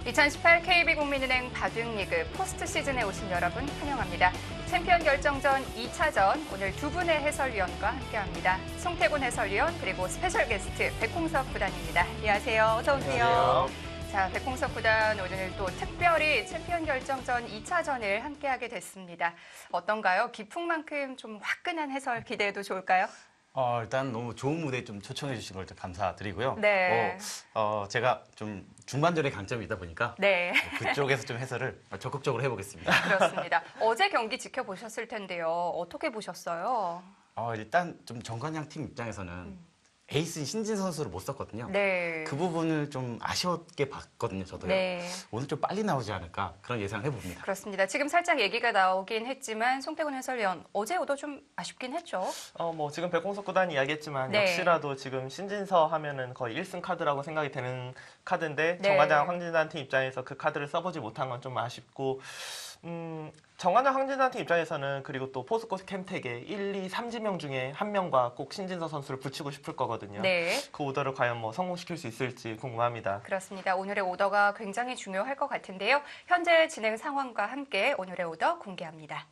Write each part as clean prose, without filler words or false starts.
2018 KB국민은행 바둑리그 포스트 시즌에 오신 여러분 환영합니다. 챔피언 결정전 2차전 오늘 두 분의 해설위원과 함께합니다. 송태곤 해설위원 그리고 스페셜 게스트 백홍석 구단입니다. 안녕하세요. 어서 오세요. 안녕하세요. 자, 백홍석 구단 오늘 또 특별히 챔피언 결정전 2차전을 함께하게 됐습니다. 어떤가요? 기풍만큼 좀 화끈한 해설 기대해도 좋을까요? 일단 너무 좋은 무대에 좀 초청해 주신 걸 감사드리고요. 네. 제가 좀 중반전의 강점이 있다 보니까 네. 그쪽에서 좀 해설을 적극적으로 해보겠습니다. 그렇습니다. 어제 경기 지켜보셨을 텐데요. 어떻게 보셨어요? 일단 좀 정관장 팀 입장에서는 에이스인 신진 선수를 못 썼거든요. 네. 그 부분을 좀 아쉬웠게 봤거든요, 저도요. 네. 오늘 좀 빨리 나오지 않을까 그런 예상을 해봅니다. 그렇습니다. 지금 살짝 얘기가 나오긴 했지만 송태곤 해설위원 어제 오더 좀 아쉽긴 했죠. 지금 백홍석 구단이 이야기했지만 네. 역시라도 지금 신진서 하면은 거의 1승 카드라고 생각이 되는 카드인데 네. 정관장 황진단 팀 입장에서 그 카드를 써보지 못한 건 좀 아쉽고 정관장 황진단 팀 입장에서는 그리고 또 포스코 캠텍의 1, 2, 3지명 중에 한 명과 꼭 신진서 선수를 붙이고 싶을 거거든요. 네. 그 오더를 과연 성공시킬 수 있을지 궁금합니다. 그렇습니다. 오늘의 오더가 굉장히 중요할 것 같은데요. 현재 진행 상황과 함께 오늘의 오더 공개합니다.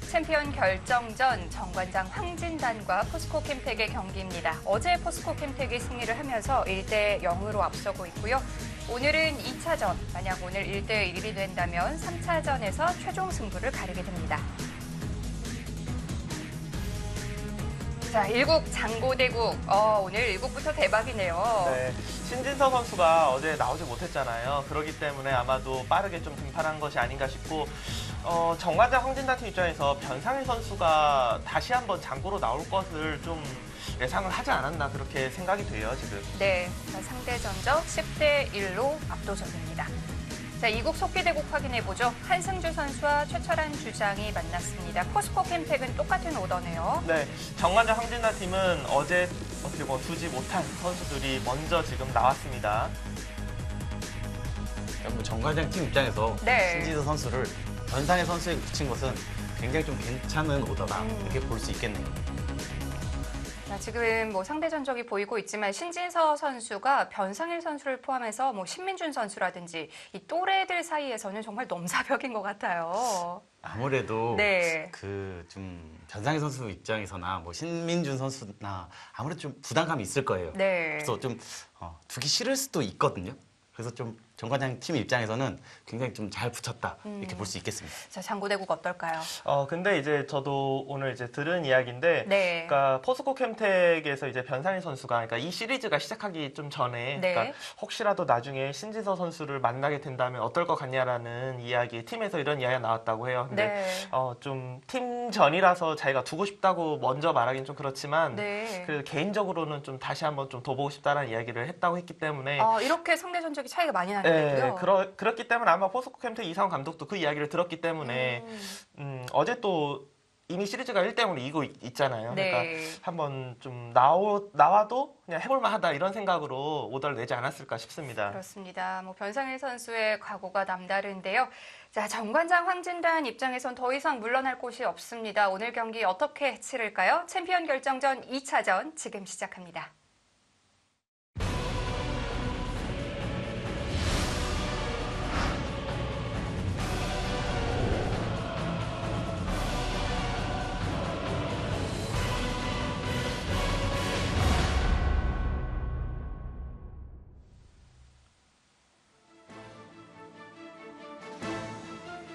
챔피언 결정전 정관장 황진단과 포스코 캠텍의 경기입니다. 어제 포스코 캠텍이 승리를 하면서 1대 0으로 앞서고 있고요. 오늘은 2차전, 만약 오늘 1대 1이 된다면 3차전에서 최종 승부를 가리게 됩니다. 자, 일국 장고대국. 오늘 일국부터 대박이네요. 네, 신진서 선수가 어제 나오지 못했잖아요. 그렇기 때문에 아마도 빠르게 좀 등판한 것이 아닌가 싶고 정관장 황진단 팀 입장에서 변상일 선수가 다시 한번 장고로 나올 것을 좀 예상을 하지 않았나 그렇게 생각이 돼요, 지금. 네, 자, 상대 전적 10대 1로 압도적입니다. 자, 이국 속기대국 확인해보죠. 한승주 선수와 최철한 주장이 만났습니다. 포스코 캠텍은 똑같은 오더네요. 네, 정관장 황진단 팀은 어제 어떻게 두지 못한 선수들이 먼저 지금 나왔습니다. 정관장 팀 입장에서 네. 신진서 선수를 변상의 선수에 붙인 것은 굉장히 좀 괜찮은 오더다 이렇게 볼 수 있겠네요. 자, 지금 상대 전적이 보이고 있지만 신진서 선수가 변상일 선수를 포함해서 신민준 선수라든지 이 또래들 사이에서는 정말 넘사벽인 것 같아요. 아무래도 네. 좀 변상희 선수 입장에서나 신민준 선수나 아무래도 좀 부담감이 있을 거예요. 네. 그래서 좀 두기 싫을 수도 있거든요. 그래서 좀 정관장 팀 입장에서는 굉장히 좀 잘 붙였다 이렇게 볼 수 있겠습니다. 자, 장고대국 어떨까요? 근데 이제 저도 오늘 들은 이야기인데, 네. 그러니까 포스코 캠텍에서 이제 변상일 선수가, 그러니까 이 시리즈가 시작하기 좀 전에, 네. 그러니까 혹시라도 나중에 신진서 선수를 만나게 된다면 어떨 것 같냐라는 이야기, 팀에서 이런 이야기가 나왔다고 해요. 근데 네. 좀 팀전이라서 자기가 두고 싶다고 먼저 말하기는 좀 그렇지만, 네. 그래도 개인적으로는 좀 다시 한번 좀 더 보고 싶다는 이야기를 했다고 했기 때문에. 이렇게 상대 전적이 차이가 많이 나는 네, 거고요. 그렇기 때문에 아마 포스코 캠텍 이상훈 감독도 그 이야기를 들었기 때문에 어제 또 이미 시리즈가 1대 0으로 이기고 있잖아요. 네. 그러니까 한번 좀 나와도 그냥 해볼 만하다 이런 생각으로 오더를 내지 않았을까 싶습니다. 그렇습니다. 변상일 선수의 각오가 남다른데요. 자, 정관장 황진단 입장에선 더 이상 물러날 곳이 없습니다. 오늘 경기 어떻게 치를까요? 챔피언 결정전 2차전 지금 시작합니다.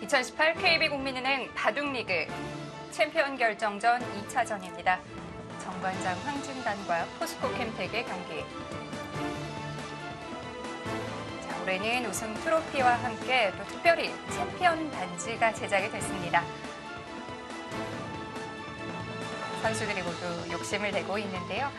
(2018) KB국민은행 바둑리그 챔피언 결정전 2차전입니다. 정관장 황진단과 포스코 캠텍의 경기. 자, 올해는 우승 트로피와 함께 또 특별히 챔피언 반지가 제작이 됐습니다. 선수들이 모두 욕심을 내고 있는데요.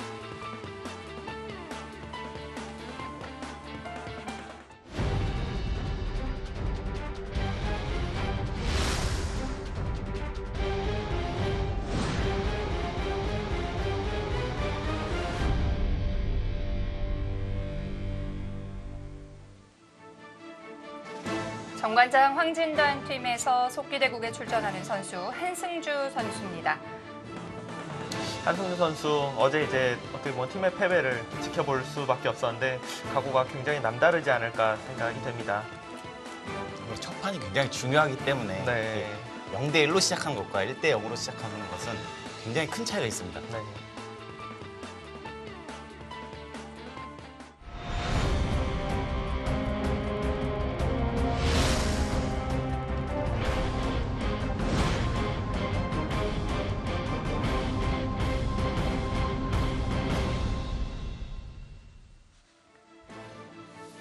정관장 황진단 팀에서 속기대국에 출전하는 선수 한승주 선수입니다. 한승준 선수 어제 이제 어떻게 보면 팀의 패배를 지켜볼 수밖에 없었는데 각오가 굉장히 남다르지 않을까 생각이 됩니다. 첫 판이 굉장히 중요하기 때문에 네. 0대 1로 시작한 것과 1대 0으로 시작하는 것은 굉장히 큰 차이가 있습니다. 네.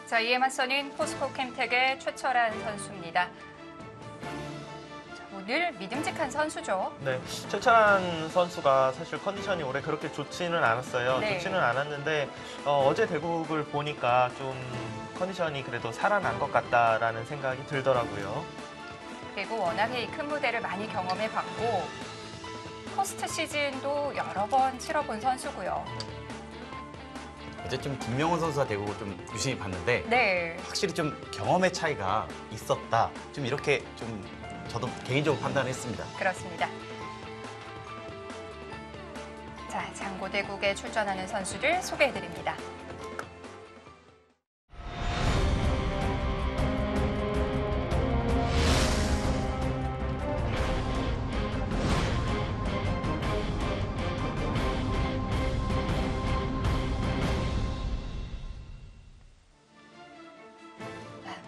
자, 이에 맞서는 포스코 캠텍의 최철한 선수입니다. 자, 오늘 믿음직한 선수죠. 네, 최철한 선수가 사실 컨디션이 올해 그렇게 좋지는 않았어요. 네. 좋지는 않았는데 어제 대국을 보니까 좀 컨디션이 그래도 살아난 것 같다라는 생각이 들더라고요. 그리고 워낙에 이 큰 무대를 많이 경험해봤고 포스트 시즌도 여러 번 치러본 선수고요. 어제 좀 김명훈 선수가 되고 좀 유심히 봤는데 네, 확실히 좀 경험의 차이가 있었다. 좀 이렇게 좀 저도 개인적으로 판단했습니다. 그렇습니다. 자, 장고대국에 출전하는 선수들 소개해드립니다.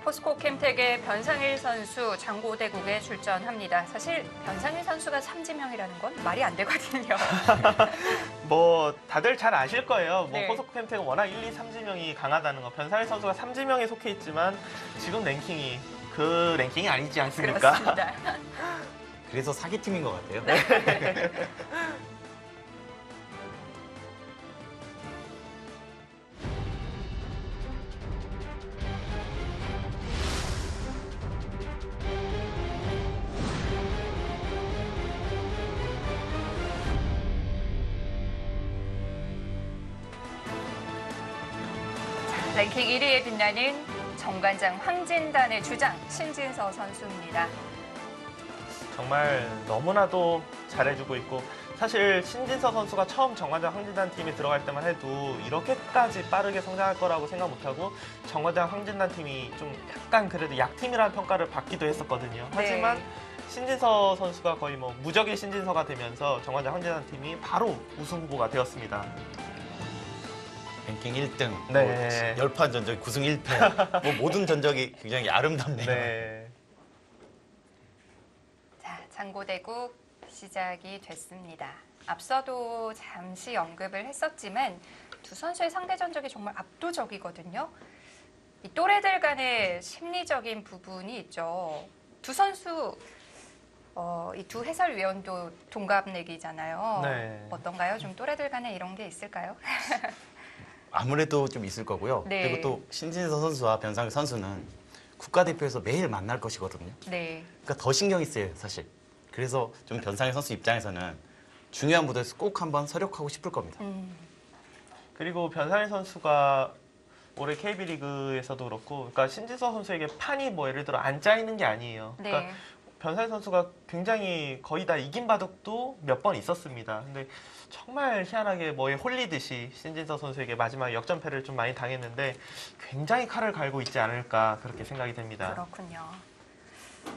포스코 캠텍의 변상일 선수 장고대국에 출전합니다. 사실 변상일 선수가 삼지명이라는 건 말이 안 되거든요. 뭐 다들 잘 아실 거예요. 뭐 네. 포스코 캠텍은 워낙 1, 2, 3지명이 강하다는 거. 변상일 선수가 3지명에 속해 있지만 지금 랭킹이 그 랭킹이 아니지 않습니까? 그렇습니다. 그래서 사기팀인 것 같아요. 랭킹 1위에 빛나는 정관장 황진단의 주장 신진서 선수입니다. 정말 너무나도 잘해주고 있고 사실 신진서 선수가 처음 정관장 황진단 팀에 들어갈 때만 해도 이렇게까지 빠르게 성장할 거라고 생각 못하고 정관장 황진단 팀이 좀 약간 그래도 약팀이라는 평가를 받기도 했었거든요. 하지만 신진서 선수가 거의 뭐 무적의 신진서가 되면서 정관장 황진단 팀이 바로 우승 후보가 되었습니다. 랭킹 1등, 네. 뭐 10판 전적 9승 1패, 뭐 모든 전적이 굉장히 아름답네요. 네. 자, 장고대국 시작이 됐습니다. 앞서도 잠시 언급을 했었지만 두 선수의 상대 전적이 정말 압도적이거든요. 이 또래들 간의 심리적인 부분이 있죠. 두 선수 이 두 해설위원도 동갑내기잖아요. 네. 어떤가요? 좀 또래들 간에 이런 게 있을까요? 아무래도 좀 있을 거고요. 네. 그리고 또 신진서 선수와 변상일 선수는 국가대표에서 매일 만날 것이거든요. 네. 그러니까 더 신경이 쓰여요, 사실. 그래서 좀 변상일 선수 입장에서는 중요한 무대에서 꼭 한번 서력하고 싶을 겁니다. 그리고 변상일 선수가 올해 KB리그에서도 그렇고 그러니까 신진서 선수에게 판이 뭐 예를 들어 안 짜이는 게 아니에요. 네. 그러니까 변상일 선수가 굉장히 거의 다 이긴 바둑도 몇 번 있었습니다. 근데 정말 희한하게 뭐에 홀리듯이 신진서 선수에게 마지막 역전패를 좀 많이 당했는데 굉장히 칼을 갈고 있지 않을까 그렇게 생각이 됩니다. 그렇군요.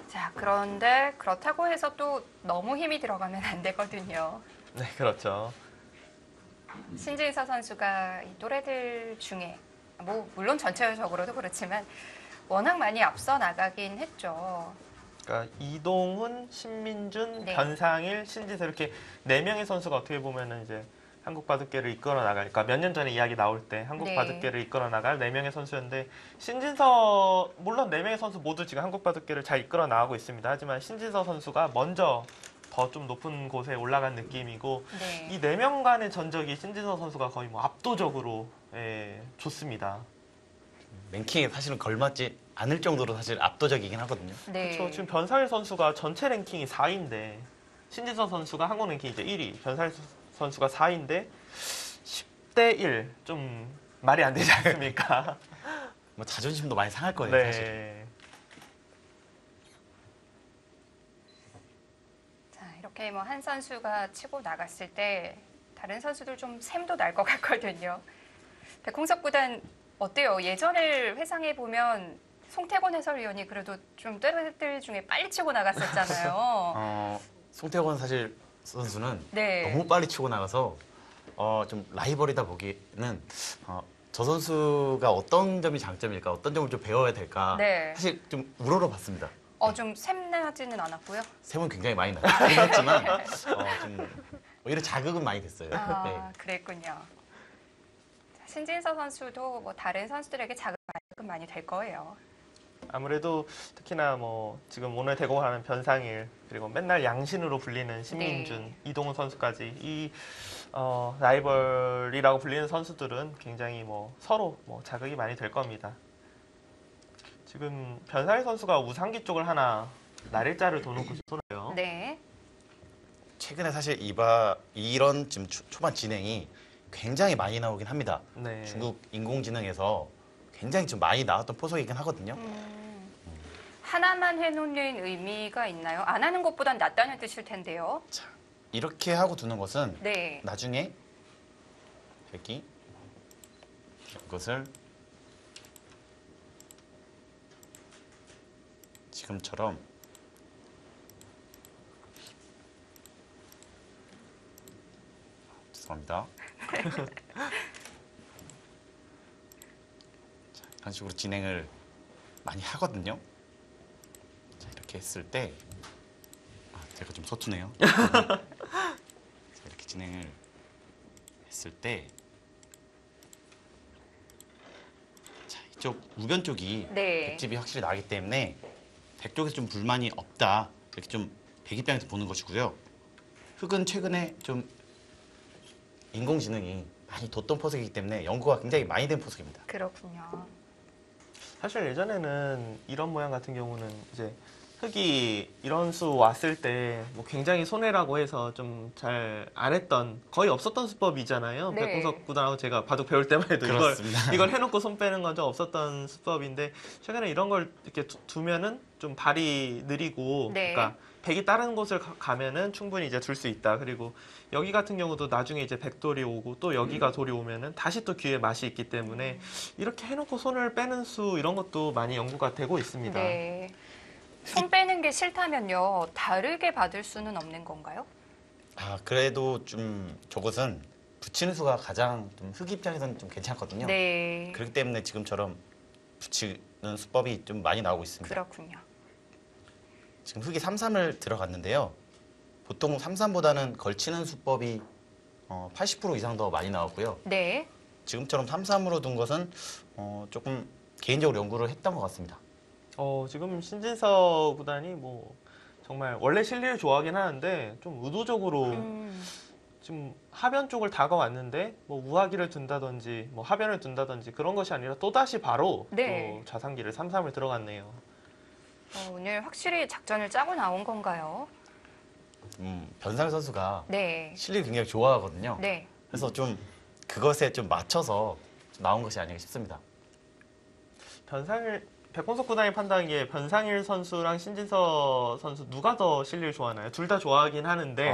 자, 그런데 그렇다고 해서 또 너무 힘이 들어가면 안 되거든요. 네, 그렇죠. 신진서 선수가 이 또래들 중에 뭐 물론 전체적으로도 그렇지만 워낙 많이 앞서 나가긴 했죠. 그러니까 이동훈, 신민준, 네. 변상일, 신진서 이렇게 네 명의 선수가 어떻게 보면은 이제 한국 바둑계를 이끌어 나갈, 그러니까 몇 년 전에 이야기 나올 때 한국 네. 바둑계를 이끌어 나갈 네 명의 선수였는데 신진서 물론 네 명의 선수 모두 지금 한국 바둑계를 잘 이끌어 나가고 있습니다. 하지만 신진서 선수가 먼저 더 좀 높은 곳에 올라간 느낌이고 네. 이 네 명 간의 전적이 신진서 선수가 거의 뭐 압도적으로 좋습니다. 랭킹에 사실은 걸맞지 않을 정도로 사실 압도적이긴 하거든요. 네. 그렇죠. 지금 변상일 선수가 전체 랭킹이 4위인데 신진서 선수가 한국 랭킹 이제 1위, 변상일 선수가 4위인데 10대 1 좀 말이 안 되지 않습니까? 뭐 자존심도 많이 상할 거예요, 네. 사실. 자, 이렇게 뭐 한 선수가 치고 나갔을 때 다른 선수들 좀 샘도 날 것 같거든요. 백홍석 구단 어때요? 예전을 회상해 보면 송태곤 해설위원이 그래도 좀 때들 중에 빨리 치고 나갔었잖아요. 송태곤 사실 선수는 네. 너무 빨리 치고 나가서 좀 라이벌이다 보기에는 저 선수가 어떤 점이 장점일까, 어떤 점을 좀 배워야 될까 네. 사실 좀 우러러봤습니다. 좀 샘나지는 않았고요. 샘은 굉장히 많이 나긴 했지만 좀 오히려 자극은 많이 됐어요. 네. 그랬군요. 자, 신진서 선수도 뭐 다른 선수들에게 자극은 많이 될 거예요. 아무래도 특히나 뭐 지금 오늘 대공하는 변상일 그리고 맨날 양신으로 불리는 신민준, 네. 이동훈 선수까지 이 라이벌이라고 불리는 선수들은 굉장히 뭐 서로 뭐 자극이 많이 될 겁니다. 지금 변상일 선수가 우상기 쪽을 하나 날일자를 둬놓고 싶어요. 네. 최근에 사실 이런 지금 초반 진행이 굉장히 많이 나오긴 합니다. 네. 중국 인공지능에서 굉장히 좀 많이 나왔던 포석이긴 하거든요. 하나만 해놓는 의미가 있나요? 안 하는 것보단 낫다는 뜻일 텐데요. 자, 이렇게 하고 두는 것은 네. 나중에 여기 이것을 지금처럼 죄송합니다. 자, 이런 식으로 진행을 많이 하거든요. 자, 이렇게 했을 때 제가 좀 서투네요. 자, 이렇게 진행을 했을 때 자, 이쪽 우변 쪽이 네. 백집이 확실히 나기 때문에 백 쪽에서 좀 불만이 없다 이렇게 좀 백 입장에서 보는 것이고요. 흑은 최근에 좀 인공지능이 많이 뒀던 포석이기 때문에 연구가 굉장히 많이 된 포석입니다. 그렇군요. 사실 예전에는 이런 모양 같은 경우는 이제 흑이 이런 수 왔을 때 뭐 굉장히 손해라고 해서 좀 잘 안 했던 거의 없었던 수법이잖아요. 네. 백공석 구단하고 제가 바둑 배울 때만 해도 그렇습니다. 이걸 해놓고 손 빼는 건 좀 없었던 수법인데 최근에 이런 걸 이렇게 두면은 좀 발이 느리고 네. 그러니까 백이 다른 곳을 가면은 충분히 이제 둘 수 있다. 그리고 여기 같은 경우도 나중에 이제 백돌이 오고 또 여기가 돌이 오면은 다시 또 기회 맛이 있기 때문에 이렇게 해놓고 손을 빼는 수 이런 것도 많이 연구가 되고 있습니다. 네. 손 빼는 게 싫다면요. 다르게 받을 수는 없는 건가요? 그래도 좀 저것은 붙이는 수가 가장 좀 흑 입장에서는 좀 괜찮거든요. 네. 그렇기 때문에 지금처럼 붙이는 수법이 좀 많이 나오고 있습니다. 그렇군요. 지금 흑이 3-3을 들어갔는데요. 보통 3-3보다는 걸치는 수법이 80% 이상 더 많이 나왔고요. 네. 지금처럼 3-3으로 둔 것은 조금 개인적으로 연구를 했던 것 같습니다. 지금 신진서 구단이 뭐 정말 원래 실리를 좋아하긴 하는데 좀 의도적으로 지금 하변 쪽을 다가왔는데 뭐 우하기를 둔다든지 뭐 하변을 둔다든지 그런 것이 아니라 또다시 바로 네. 또 좌상기를 3-3을 들어갔네요. 오늘 확실히 작전을 짜고 나온 건가요? 변상일 선수가 네. 실리를 굉장히 좋아하거든요. 네. 그래서 좀 그것에 좀 맞춰서 나온 것이 아닌가 싶습니다. 백홍석 구단이 판단하기에 변상일 선수랑 신진서 선수 누가 더 실리를 좋아하나요? 둘 다 좋아하긴 하는데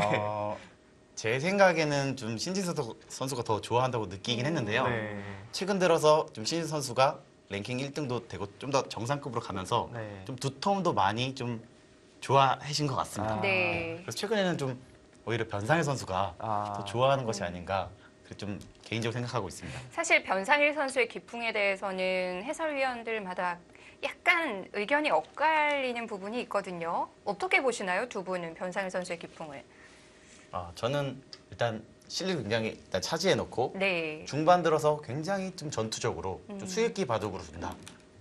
제 생각에는 좀 신진서 선수가 더 좋아한다고 느끼긴 했는데요. 네. 최근 들어서 좀 신진서 선수가 랭킹 1등도 되고 좀 더 정상급으로 가면서 네. 좀 두텀도 많이 좀 좋아하신 것 같습니다. 네. 그래서 최근에는 좀 오히려 변상일 선수가 아. 더 좋아하는 것이 아닌가 그렇게 좀 개인적으로 생각하고 있습니다. 사실 변상일 선수의 기풍에 대해서는 해설위원들마다 약간 의견이 엇갈리는 부분이 있거든요. 어떻게 보시나요? 두 분은 변상일 선수의 기풍을. 저는 일단 실력 굉장히 일단 차지해 놓고 네. 중반 들어서 굉장히 좀 전투적으로 좀 수익기 바둑으로 준다.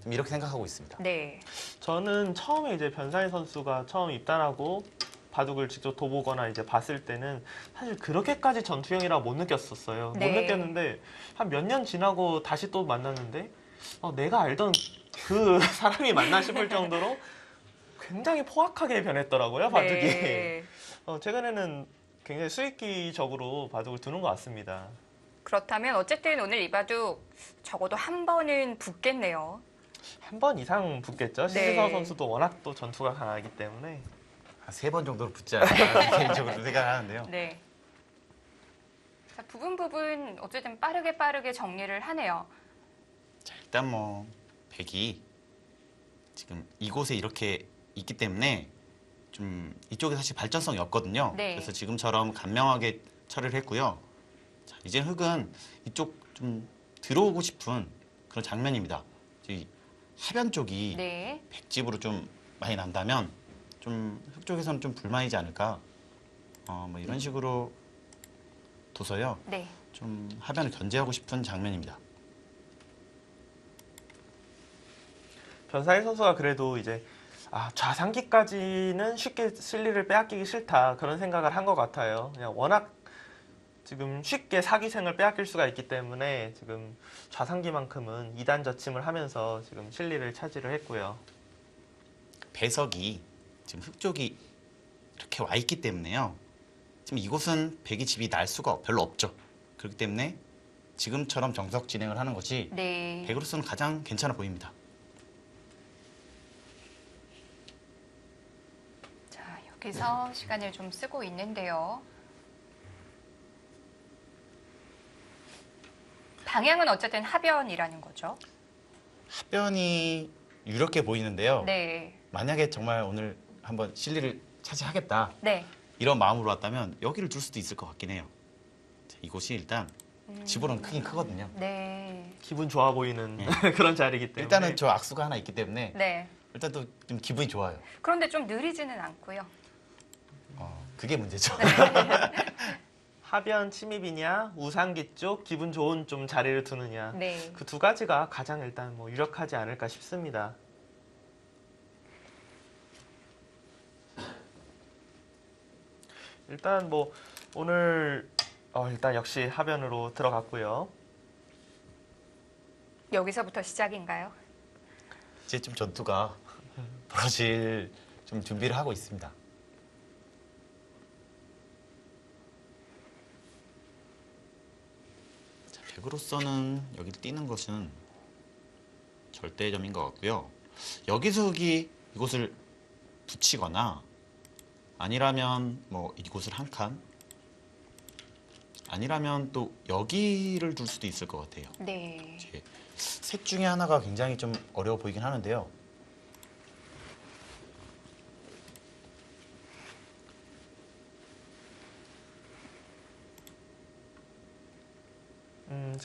좀 이렇게 생각하고 있습니다. 네. 저는 처음에 이제 변상일 선수가 처음 입단하고 바둑을 직접 둬보거나 이제 봤을 때는 사실 그렇게까지 전투형이라고 못 느꼈었어요. 네. 못 느꼈는데 한 몇 년 지나고 다시 또 만났는데 내가 알던 그 사람이 맞나 싶을 정도로 굉장히 포악하게 변했더라고요, 바둑이. 네. 최근에는 굉장히 수익기적으로 바둑을 두는 것 같습니다. 그렇다면 어쨌든 오늘 이 바둑 적어도 한 번은 붙겠네요. 한 번 이상 붙겠죠. 네. 신진서 선수도 워낙 또 전투가 강하기 때문에. 한 3번 정도로 붙지 않을까 개인적으로 생각하는데요. 네. 자, 부분 어쨌든 빠르게 정리를 하네요. 자, 일단 뭐 백이 지금 이곳에 이렇게 있기 때문에 좀 이쪽에 사실 발전성이 없거든요. 네. 그래서 지금처럼 간명하게 처리를 했고요. 자, 이제 흙은 이쪽 좀 들어오고 싶은 그런 장면입니다. 이 하변 쪽이 네. 백집으로 좀 많이 난다면 좀 흙 쪽에서는 좀 불만이지 않을까. 뭐 이런 식으로 둬서요. 네. 좀 하변을 견제하고 싶은 장면입니다. 변상일 선수가 그래도 이제 좌상기까지는 쉽게 실리를 빼앗기기 싫다 그런 생각을 한 것 같아요. 그냥 워낙 지금 쉽게 사기생을 빼앗길 수가 있기 때문에 지금 좌상기만큼은 2단 저침을 하면서 지금 실리를 차지를 했고요. 배석이 지금 흙 쪽이 이렇게 와 있기 때문에요. 지금 이곳은 백이 집이 날 수가 별로 없죠. 그렇기 때문에 지금처럼 정석 진행을 하는 것이 네. 백으로서는 가장 괜찮아 보입니다. 자, 여기서 시간을 좀 쓰고 있는데요. 방향은 어쨌든 하변이라는 거죠. 하변이 유력해 보이는데요. 네. 만약에 정말 오늘 한번 실리를 차지하겠다 네. 이런 마음으로 왔다면 여기를 둘 수도 있을 것 같긴 해요. 자, 이곳이 일단 집으로는 크긴 크거든요. 네. 기분 좋아 보이는 네. 그런 자리이기 때문에 일단은 저 악수가 하나 있기 때문에 네. 일단 또 좀 기분이 좋아요. 그런데 좀 느리지는 않고요. 그게 문제죠. 하변 침입이냐 우상기 쪽 기분 좋은 좀 자리를 두느냐 네. 그 두 가지가 가장 일단 뭐 유력하지 않을까 싶습니다. 일단 뭐 오늘 일단 역시 하변으로 들어갔고요. 여기서부터 시작인가요? 이제 좀 전투가 벌어질 좀 준비를 하고 있습니다. 자, 백으로서는 여기를 뛰는 것은 절대점인 것 같고요. 여기서 흙이 이곳을 붙이거나 아니라면 뭐 이곳을 한 칸, 아니라면 또 여기를 둘 수도 있을 것 같아요. 네. 셋 중에 하나가 굉장히 좀 어려워 보이긴 하는데요.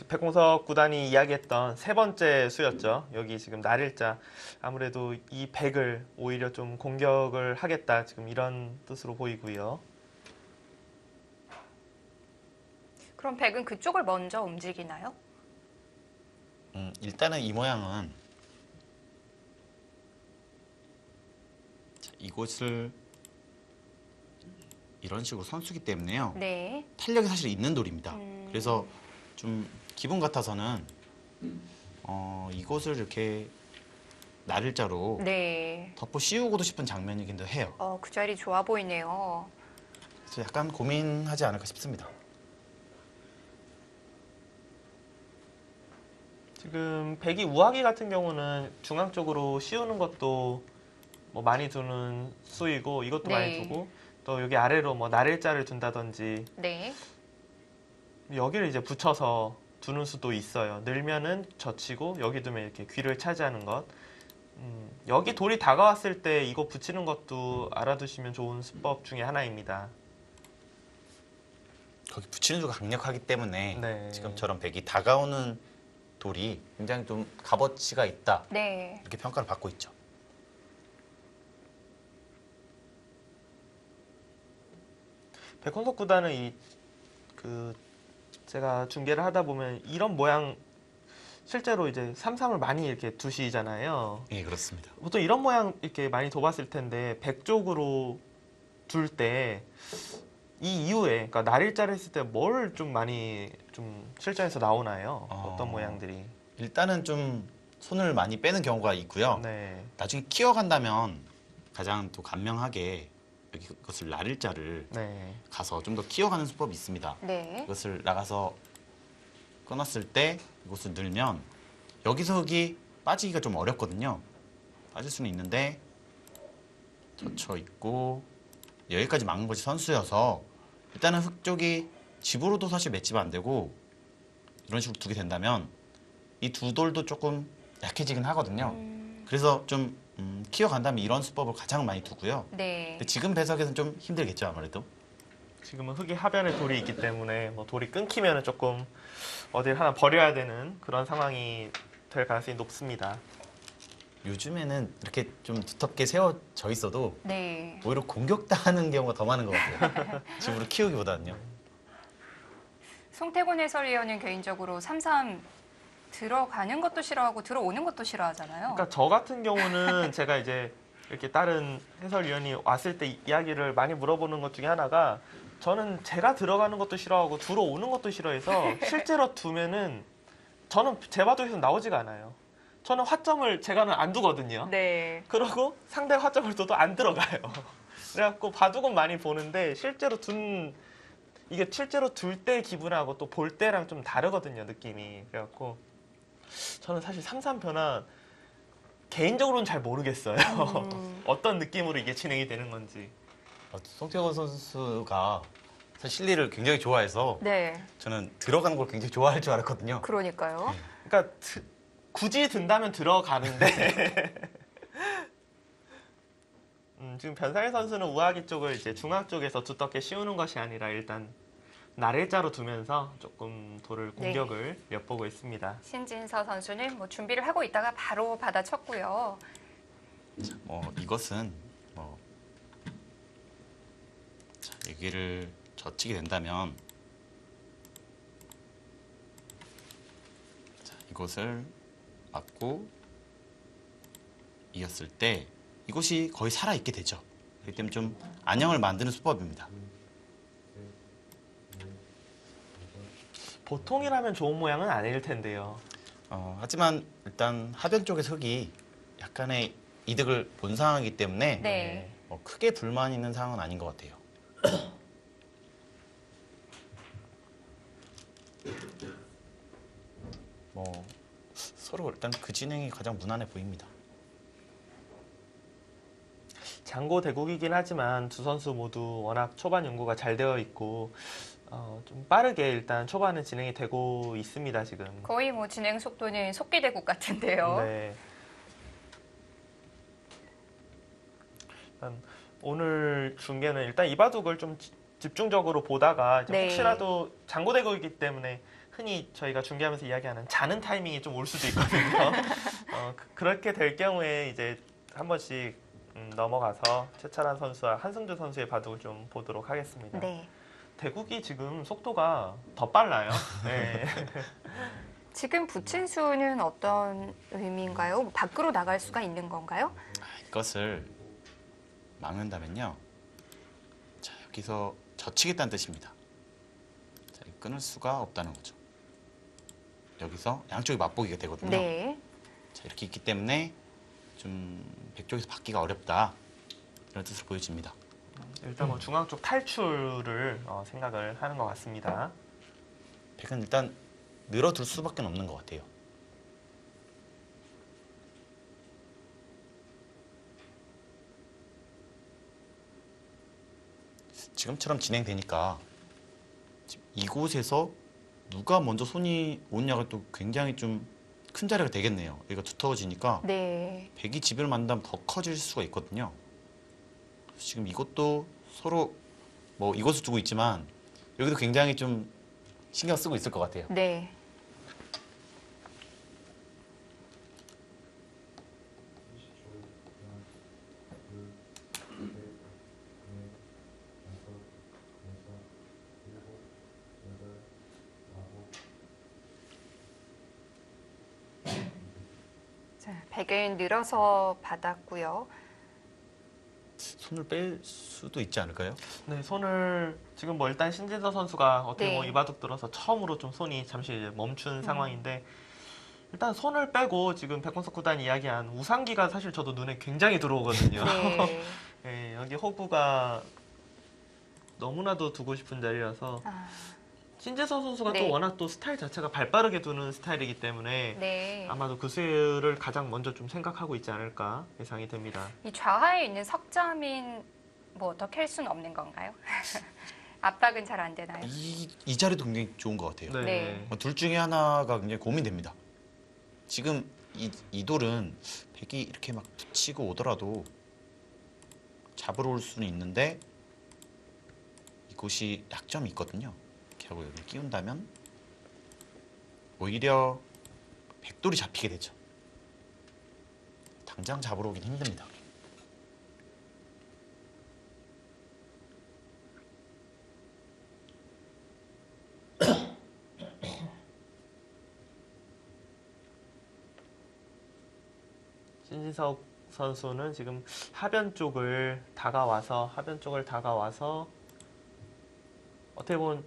백공석 구단이 이야기했던 세 번째 수였죠. 여기 지금 날일자 아무래도 이 백을 오히려 좀 공격을 하겠다 지금 이런 뜻으로 보이고요. 그럼 백은 그쪽을 먼저 움직이나요? 일단은 이 모양은 자, 이곳을 이런 식으로 선수기 때문에요. 네. 탄력이 사실 있는 돌입니다. 음. 그래서 좀 기분 같아서는 이곳을 이렇게 날일자로 네. 덮어 씌우고도 싶은 장면이기도 해요. 그 자리 좋아 보이네요. 그래서 약간 고민하지 않을까 싶습니다. 지금 백이 우하기 같은 경우는 중앙 쪽으로 씌우는 것도 뭐 많이 두는 수이고 이것도 네. 많이 두고 또 여기 아래로 뭐 날일자를 둔다든지 네. 여기를 이제 붙여서 두는 수도 있어요. 늘면은 젖히고 여기 두면 이렇게 귀를 차지하는 것. 여기 돌이 다가왔을 때 이거 붙이는 것도 알아두시면 좋은 수법 중에 하나입니다. 거기 붙이는 수가 강력하기 때문에 네. 지금처럼 백이 다가오는 돌이 굉장히 좀 값어치가 있다. 네. 이렇게 평가를 받고 있죠. 백혼석 구단은 제가 중계를 하다 보면 이런 모양 실제로 이제 3-3을 많이 이렇게 두시잖아요. 예, 그렇습니다. 보통 이런 모양 이렇게 많이 둬봤을 텐데 백 쪽으로 둘 때 이 이후에 그러니까 날일자를 했을 때 뭘 좀 많이 좀 실전에서 나오나요? 어떤 모양들이? 일단은 좀 손을 많이 빼는 경우가 있고요. 네. 나중에 키워간다면 가장 또 간명하게 여기 이것을 날일자를 네. 가서 좀 더 키워가는 수법이 있습니다. 네. 이것을 나가서 끊었을 때 이곳을 늘면 여기서 흙이 빠지기가 좀 어렵거든요. 빠질 수는 있는데 젖혀 있고 여기까지 막는 것이 선수여서 일단은 흙 쪽이 집으로도 사실 맷집 안 되고 이런 식으로 두게 된다면 이 두 돌도 조금 약해지긴 하거든요. 그래서 좀 키워간다면 이런 수법을 가장 많이 두고요. 네. 근데 지금 배석에서는 좀 힘들겠죠, 아무래도. 지금은 흙이 하변에 돌이 있기 때문에 뭐 돌이 끊기면 조금 어딜 하나 버려야 되는 그런 상황이 될 가능성이 높습니다. 요즘에는 이렇게 좀 두텁게 세워져 있어도 네. 오히려 공격당하는 경우가 더 많은 것 같아요. 집으로 키우기보다는요. 송태곤 해설위원은 개인적으로 3-3 들어가는 것도 싫어하고 들어오는 것도 싫어하잖아요. 그러니까 저 같은 경우는 제가 이제 이렇게 다른 해설위원이 왔을 때 이야기를 많이 물어보는 것 중에 하나가 저는 제가 들어가는 것도 싫어하고 들어오는 것도 싫어해서 실제로 두면은 저는 제 바둑에서 나오지가 않아요. 저는 화점을 제가는 안 두거든요. 네. 그러고 상대 화점을 둬도 안 들어가요. 그래갖고 바둑은 많이 보는데 이게 실제로 둘 때 기분하고 또 볼 때랑 좀 다르거든요, 느낌이. 그래갖고 저는 사실 3-3 변화 개인적으로는 잘 모르겠어요. 어떤 느낌으로 이게 진행이 되는 건지. 송태곤 선수가 사실 실리를 굉장히 좋아해서 네. 저는 들어가는 걸 굉장히 좋아할 줄 알았거든요. 그러니까요. 그러니까 굳이 든다면 들어가는데 지금 변상현 선수는 우아기 쪽을 이제 중앙 쪽에서 두텁게 씌우는 것이 아니라 일단 나래자로 두면서 조금 돌을 공격을 엿보고 있습니다. 신진서 선수는 뭐 준비를 하고 있다가 바로 받아쳤고요. 이것은 여기를 젖히게 된다면 이것을 맞고 이었을 때 이것이 거의 살아있게 되죠. 그렇기 때문에 좀 안형을 만드는 수법입니다. 보통이라면 좋은 모양은 아닐 텐데요. 하지만 일단 하변 쪽에서 흙이 약간의 이득을 본 상황이기 때문에 네. 크게 불만 있는 상황은 아닌 것 같아요. 서로 일단 그 진행이 가장 무난해 보입니다. 장고 대국이긴 하지만 두 선수 모두 워낙 초반 연구가 잘 되어 있고 좀 빠르게 일단 초반은 진행이 되고 있습니다, 지금. 거의 뭐 진행 속도는 속기대국 같은데요. 네. 일단 오늘 중계는 일단 이 바둑을 좀 집중적으로 보다가 이제 네. 혹시라도 장고 대국이기 때문에 흔히 저희가 중계하면서 이야기하는 자는 타이밍이 좀 올 수도 있거든요. 그렇게 될 경우에 이제 한 번씩 넘어가서 최철한 선수와 한승주 선수의 바둑을 좀 보도록 하겠습니다. 네. 대국이 지금 속도가 더 빨라요. 네. 지금 붙인 수는 어떤 의미인가요? 뭐 밖으로 나갈 수가 있는 건가요? 이것을 막는다면요. 자, 여기서 젖히겠다는 뜻입니다. 자, 끊을 수가 없다는 거죠. 여기서 양쪽이 맞보기가 되거든요. 네. 자, 이렇게 있기 때문에 좀 백쪽에서 받기가 어렵다. 이런 뜻을 보여집니다. 일단 뭐 중앙 쪽 탈출을 생각을 하는 것 같습니다. 백은 일단 늘어둘 수밖에 없는 것 같아요. 지금처럼 진행되니까 이곳에서 누가 먼저 손이 오냐가 또 굉장히 좀 큰 자리가 되겠네요. 여기가 두터워지니까 네. 백이 집을 만들면 더 커질 수가 있거든요. 지금 이것도 서로 이것을 두고 있지만 여기도 굉장히 좀 신경 쓰고 있을 것 같아요. 네. 자, 백은 늘어서 받았고요. 손을 뺄 수도 있지 않을까요? 네, 손을 지금 뭐 일단 신진서 선수가 어떻게 네. 이 바둑 들어서 처음으로 좀 손이 잠시 이제 멈춘 상황인데 일단 손을 빼고 지금 백원석 구단 이야기한 우상기가 사실 저도 눈에 굉장히 들어오거든요. 네. 네, 여기 호구가 너무나도 두고 싶은 자리라서 아, 신재선 선수가 네. 또 워낙 또 스타일 자체가 발빠르게 두는 스타일이기 때문에 네. 아마도 그 수를 가장 먼저 좀 생각하고 있지 않을까 예상이 됩니다. 이 좌하에 있는 석점인 뭐 어떻게 할 수는 없는 건가요? 압박은 잘 안 되나요? 이 자리도 굉장히 좋은 것 같아요. 네. 둘 중에 하나가 굉장히 고민됩니다. 지금 이 돌은 백이 이렇게 막 붙이고 오더라도 잡으러 올 수는 있는데 이곳이 약점이 있거든요. 이렇게 하고 여기 끼운다면 오히려 백돌이 잡히게 되죠. 당장 잡으러 오긴 힘듭니다. 신진석 선수는 지금 하변 쪽을 다가와서 어떻게 보면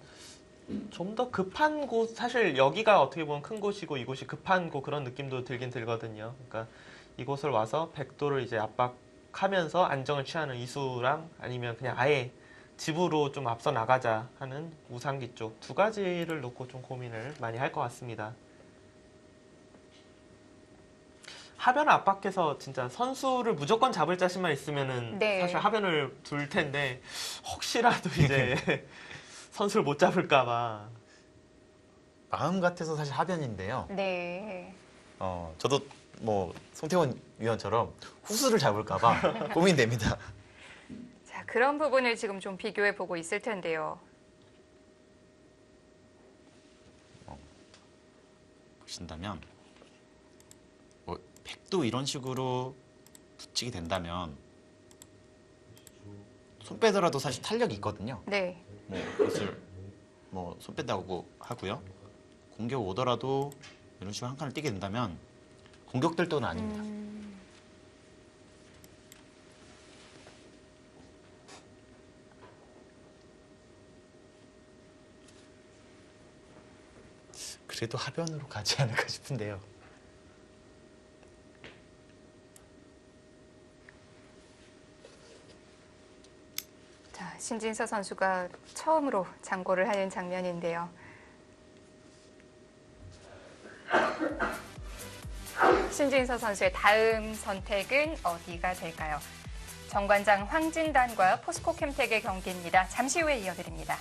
좀 더 급한 곳, 사실 여기가 어떻게 보면 큰 곳이고 이곳이 급한 곳 그런 느낌도 들긴 들거든요. 그러니까 이곳을 와서 백도를 이제 압박하면서 안정을 취하는 이수랑 아니면 그냥 아예 집으로 좀 앞서 나가자 하는 우상기 쪽 두 가지를 놓고 좀 고민을 많이 할 것 같습니다. 하변을 압박해서 진짜 선수를 무조건 잡을 자신만 있으면은 네. 사실 하변을 둘 텐데 혹시라도 이제 선수를 못 잡을까봐. 마음 같아서 사실 하변인데요. 네. 저도 뭐 송태원 위원처럼 후수를 잡을까봐 고민됩니다. 자, 그런 부분을 지금 좀 비교해 보고 있을 텐데요. 보신다면 뭐 백도 이런 식으로 붙이게 된다면 손 빼더라도 사실 탄력이 있거든요. 네. 뭐 이것을 뭐 손 뺀다고 하고요. 공격 오더라도 이런 식으로 한 칸을 띄게 된다면 공격될 돈은 아닙니다. 그래도 하변으로 가지 않을까 싶은데요. 자, 신진서 선수가 처음으로 장고를 하는 장면인데요. 신진서 선수의 다음 선택은 어디가 될까요? 정관장 황진단과 포스코 캠텍의 경기입니다. 잠시 후에 이어드립니다.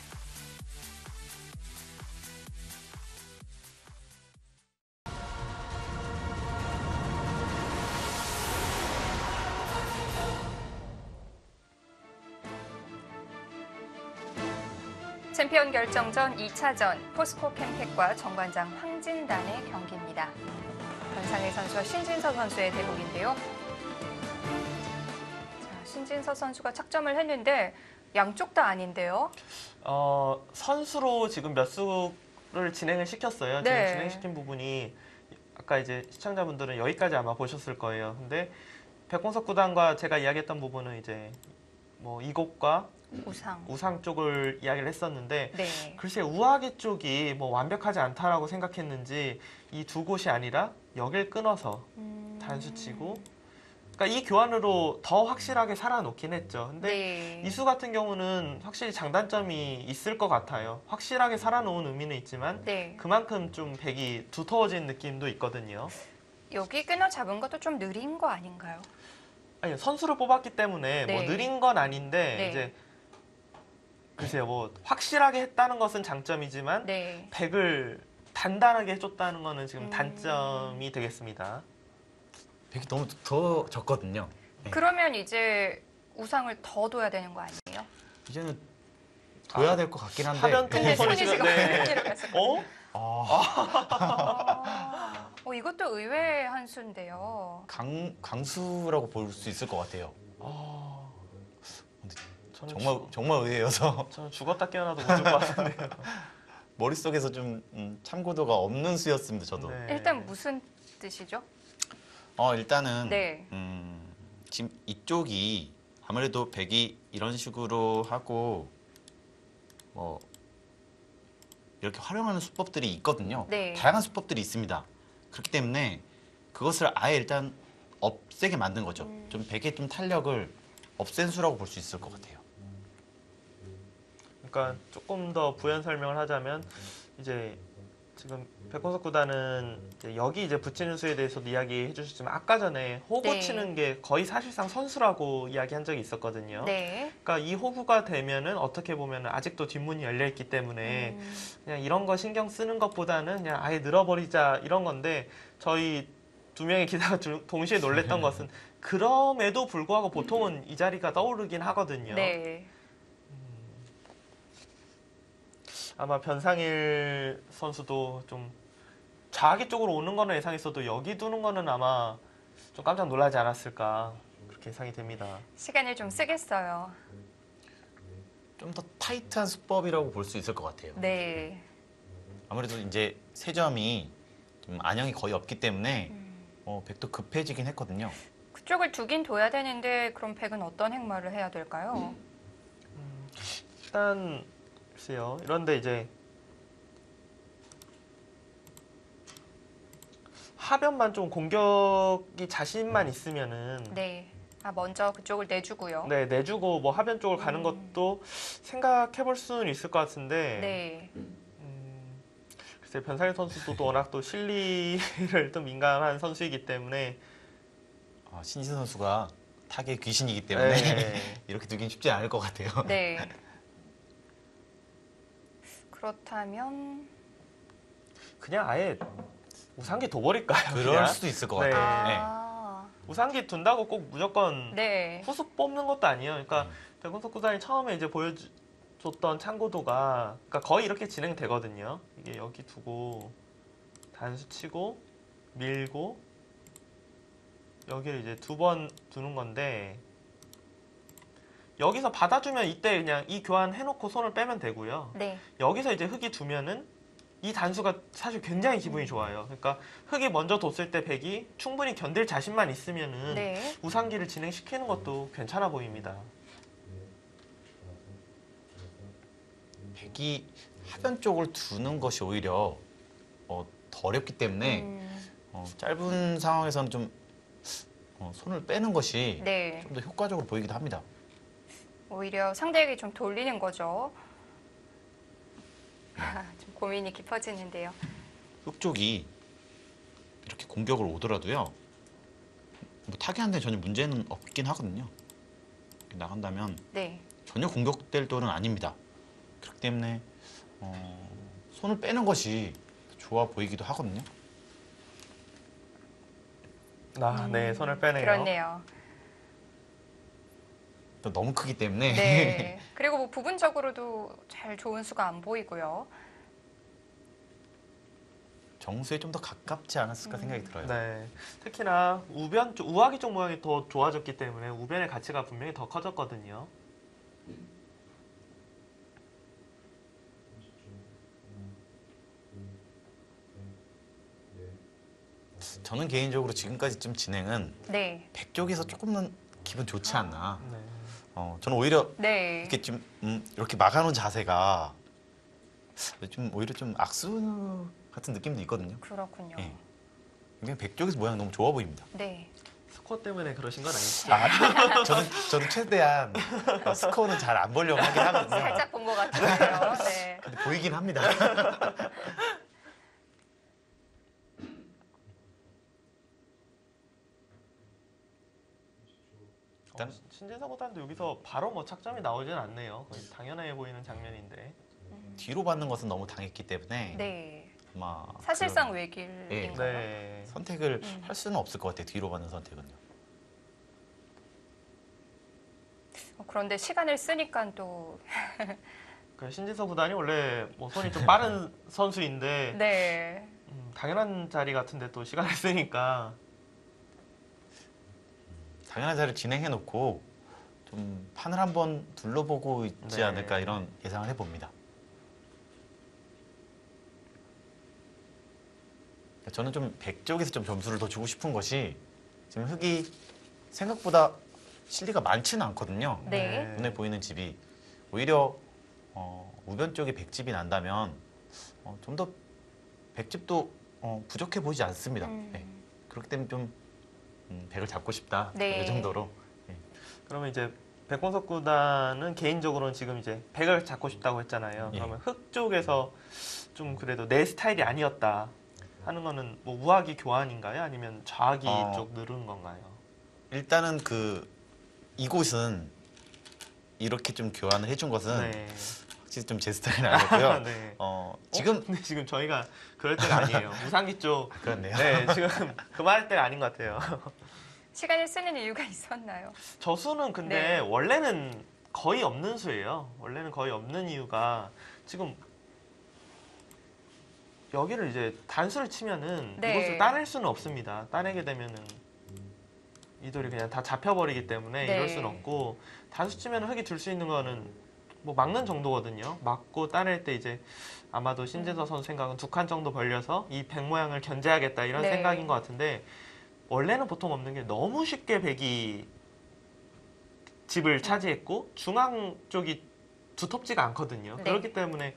챔피언 결정전 2차전 포스코 캠텍과 정관장 황진단의 경기입니다. 변상일 선수와 신진서 선수의 대국인데요. 자, 신진서 선수가 착점을 했는데 양쪽 다 아닌데요. 선수로 지금 몇 수를 진행을 시켰어요. 네. 지금 진행시킨 부분이 아까 이제 시청자분들은 여기까지 아마 보셨을 거예요. 근데 백공석 구단과 제가 이야기했던 부분은 이제 뭐 이곡과 우상 쪽을 이야기를 했었는데 네. 글쎄 우아기 쪽이 뭐 완벽하지 않다라고 생각했는지 이 두 곳이 아니라 여길 끊어서 단수치고 그러니까 이 교환으로 더 확실하게 살아놓긴 했죠. 근데 네. 이수 같은 경우는 확실히 장단점이 있을 것 같아요. 확실하게 살아놓은 의미는 있지만 네. 그만큼 좀 백이 두터워진 느낌도 있거든요. 여기 끊어 잡은 것도 좀 느린 거 아닌가요? 아니 선수를 뽑았기 때문에 네. 뭐 느린 건 아닌데 네. 이제 글쎄요 뭐 확실하게 했다는 것은 장점이지만 네. 백을 단단하게 해줬다는 거는 지금 단점이 되겠습니다. 백이 너무 더 졌거든요. 네. 그러면 이제 우상을 더 둬야 되는 거 아니에요? 이제는 둬야 될 것 같긴 한데. 하변 근데 손이 손이 지금 지금 네. 내려갔어요. 어? 이것도 의외의 한 수인데요. 강수라고 볼 수 있을 것 같아요. 저는 정말 의외여서 저는 죽었다 깨어나도 못 줄 것 같은데요. 머릿속에서 좀 참고도가 없는 수였습니다. 저도. 네. 일단 무슨 뜻이죠? 일단은 네. 지금 이쪽이 아무래도 백이 이런 식으로 하고 뭐 이렇게 활용하는 수법들이 있거든요. 네. 다양한 수법들이 있습니다. 그렇기 때문에 그것을 아예 일단 없애게 만든 거죠. 좀 백의 좀 탄력을 없앤 수라고 볼 수 있을 것 같아요. 그러니까 조금 더 부연 설명을 하자면 이제 지금 백호석 구단은 이제 여기 이제 붙이는 수에 대해서도 이야기해 주셨지만 아까 전에 호구 네. 치는 게 거의 사실상 선수라고 이야기한 적이 있었거든요. 네. 그러니까 이 호구가 되면은 어떻게 보면은 아직도 뒷문이 열려 있기 때문에 그냥 이런 거 신경 쓰는 것보다는 그냥 아예 늘어버리자 이런 건데 저희 두 명의 기자가 동시에 놀랬던 것은 그럼에도 불구하고 보통은 이 자리가 떠오르긴 하거든요. 네. 아마 변상일 선수도 좀 자기 쪽으로 오는 거는 예상했어도 여기 두는 거는 아마 좀 깜짝 놀라지 않았을까 그렇게 예상이 됩니다. 시간을 좀 쓰겠어요. 좀 더 타이트한 수법이라고 볼 수 있을 것 같아요. 네. 아무래도 이제 세점이 좀 안형이 거의 없기 때문에 백도 급해지긴 했거든요. 그쪽을 두긴 둬야 되는데 그럼 백은 어떤 행마를 해야 될까요? 일단 글쎄요. 이런데 이제 하변만 좀 공격이 자신만 있으면은 네. 아, 먼저 그쪽을 내주고요. 네, 내주고 뭐 하변 쪽을 가는 것도 생각해 볼 수는 있을 것 같은데 네. 글쎄 변상일 선수도 또 워낙 또 실리를 또 민감한 선수이기 때문에 신진 선수가 타겟 귀신이기 때문에 네. 이렇게 두긴 쉽지 않을 것 같아요. 네. 그렇다면 그냥 아예 우상기 둬버릴까요? 그럴 그냥? 수도 있을 것 네. 같아요. 우상기 둔다고 꼭 무조건 네. 후수 뽑는 것도 아니에요. 그러니까 백운석 구단이 처음에 이제 보여줬던 참고도가 그러니까 거의 이렇게 진행되거든요. 이게 여기 두고 단수 치고 밀고 여기를 이제 두 번 두는 건데 여기서 받아주면 이때 그냥 이 교환 해놓고 손을 빼면 되고요. 네. 여기서 이제 흙이 두면은 이 단수가 사실 굉장히 기분이 좋아요. 그러니까 흙이 먼저 뒀을 때 백이 충분히 견딜 자신만 있으면은 네. 우상기를 진행시키는 것도 괜찮아 보입니다. 백이 하변 쪽을 두는 것이 오히려 더 어렵기 때문에 짧은 상황에서는 좀 손을 빼는 것이 네. 좀 더 효과적으로 보이기도 합니다. 오히려 상대에게 좀 돌리는 거죠. 좀 고민이 깊어지는데요. 흙 쪽이 이렇게 공격을 오더라도요. 뭐 타겟한테 전혀 문제는 없긴 하거든요. 이렇게 나간다면 네. 전혀 공격될 돌은 아닙니다. 그렇기 때문에 손을 빼는 것이 좋아 보이기도 하거든요. 네, 손을 빼네요. 그렇네요. 또 너무 크기 때문에 네. 그리고 뭐 부분적으로도 잘 좋은 수가 안 보이고요. 정수에 좀 더 가깝지 않았을까 생각이 들어요. 네, 특히나 우변 쪽, 우아기 쪽 모양이 더 좋아졌기 때문에 우변의 가치가 분명히 더 커졌거든요. 저는 개인적으로 지금까지 좀 진행은 네. 백 쪽에서 조금은 기분 좋지 않나. 네. 저는 오히려 네. 이렇게 좀 이렇게 막아놓은 자세가 좀 오히려 좀 악수 같은 느낌도 있거든요. 그렇군요. 예. 그냥 백 쪽에서 모양 너무 좋아 보입니다. 네. 스코어 때문에 그러신 건 아니죠? 저는 최대한 스코어는 잘 안 보려고 하긴 하거든요. 살짝 본 것 같은데요. 네. 근데 보이긴 합니다. 일단 신진서보다도 여기서 바로 뭐 착점이 나오진 않네요. 거의 당연해 보이는 장면인데. 뒤로 받는 것은 너무 당했기 때문에 네. 아마 사실상 그런 외길인가요? 네. 선택을 할 수는 없을 것 같아요. 뒤로 받는 선택은요. 그런데 시간을 쓰니까 또 그 신진서 구단이 원래 뭐 손이 좀 빠른 선수인데 네. 당연한 자리 같은데 또 시간을 쓰니까 당연한 자리를 진행해 놓고 좀 판을 한번 둘러보고 있지 네. 않을까 이런 예상을 해봅니다. 저는 좀 백 쪽에서 좀 점수를 더 주고 싶은 것이 지금 흙이 생각보다 실리가 많지는 않거든요. 네. 눈에 보이는 집이 오히려 우변 쪽에 백집이 난다면 좀 더 백집도 부족해 보이지 않습니다. 네. 그렇기 때문에 좀 백을 잡고 싶다 네. 이 정도로. 그러면 이제 백공석 구단은 개인적으로는 지금 이제 백을 잡고 싶다고 했잖아요. 예. 그러면 흑 쪽에서 좀 그래도 내 스타일이 아니었다 하는 거는 뭐 우하기 교환인가요? 아니면 좌하기 쪽 누르는 건가요? 일단은 이곳은 이렇게 좀 교환을 해준 것은 네. 확실히 좀 제 스타일은 아니었고요. 네. 지금 근데 지금 저희가 그럴 때가 아니에요. 우상기 쪽. 그렇네요. 네, 지금 그 말할 때가 아닌 것 같아요. 시간을 쓰는 이유가 있었나요? 저 수는 근데 네. 원래는 거의 없는 수예요. 원래는 거의 없는 이유가 지금 여기를 이제 단수를 치면은 네. 이곳을 따낼 수는 없습니다. 따내게 되면은 이 돌이 그냥 다 잡혀버리기 때문에 네. 이럴 수는 없고 단수 치면 흙이 들 수 있는 거는 뭐 막는 정도거든요. 막고 따낼 때 이제 아마도 신진서 선수 생각은 2칸 정도 벌려서 이 백 모양을 견제하겠다 이런 네. 생각인 것 같은데 원래는 보통 없는 게 너무 쉽게 백이 집을 차지했고 중앙 쪽이 두텁지가 않거든요. 네. 그렇기 때문에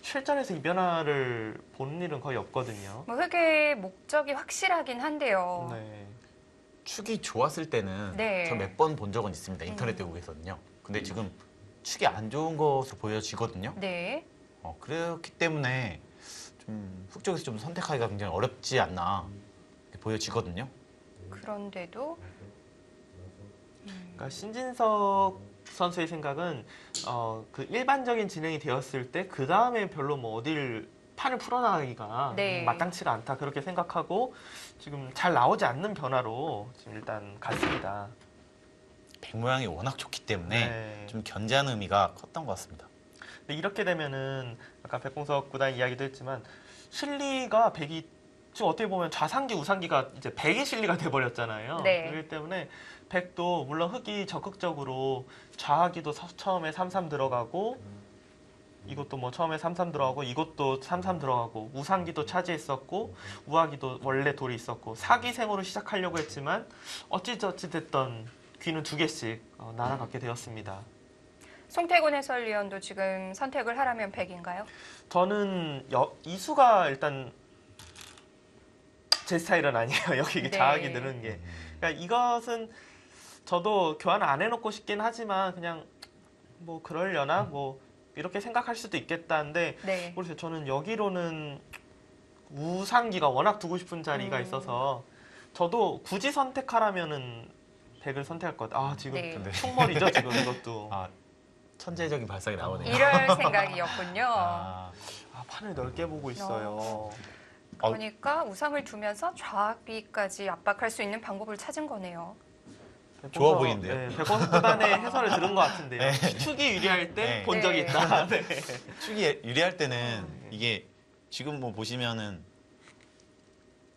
실전에서 이 변화를 보는 일은 거의 없거든요. 뭐 흑의 목적이 확실하긴 한데요. 네. 축이 좋았을 때는 네. 저 몇 번 본 적은 있습니다. 인터넷 대국에서는요. 근데 지금 축이 안 좋은 것으로 보여지거든요. 네. 그렇기 때문에 좀 흑쪽에서 좀 선택하기가 굉장히 어렵지 않나 이렇게 보여지거든요. 그런데도 그러니까 신진석 선수의 생각은 그 일반적인 진행이 되었을 때 그 다음에 별로 뭐 어딜 판을 풀어나가기가 네. 마땅치가 않다 그렇게 생각하고 지금 잘 나오지 않는 변화로 지금 일단 갔습니다. 백 모양이 워낙 좋기 때문에 네. 좀 견제하는 의미가 컸던 것 같습니다. 근데 이렇게 되면은 아까 백공석 구단 이야기도 했지만 실리가 백이 지금 어떻게 보면 좌상기 우상기가 이제 백의 실리가 돼버렸잖아요. 네. 그렇기 때문에 백도 물론 흑이 적극적으로 좌하기도 처음에 3-3 들어가고 이것도 뭐 처음에 3-3 들어가고 이것도 3-3 들어가고 우상기도 차지했었고 우하기도 원래 돌이 있었고 사기생으로 시작하려고 했지만 어찌저찌 됐던 귀는 2개씩 날아가게 되었습니다. 송태곤 해설위원도 지금 선택을 하라면 100인가요? 저는 이수가 일단 제 스타일은 아니에요. 여기 네. 자학이 느는 게. 그러니까 이것은 저도 교환을 안 해놓고 싶긴 하지만 그냥 뭐 그러려나 뭐 이렇게 생각할 수도 있겠다는데 네. 모르겠어요. 저는 여기로는 우상기가 워낙 두고 싶은 자리가 있어서 저도 굳이 선택하라면은 100을 선택할 것 같아요. 아 지금 네. 총머리죠 지금 이것도. 천재적인 발상이 나오네요. 이럴 생각이었군요. 아, 판을 넓게 보고 있어요. 그러니까 우상을 두면서 좌비까지 압박할 수 있는 방법을 찾은 거네요. 좋아 보이는데요? 네, 백원석 구단의 해설을 들은 것 같은데요. 네. 축이 유리할 때 네. 본 적이 네. 있다. 네. 축이 유리할 때는 네. 이게 지금 뭐 보시면은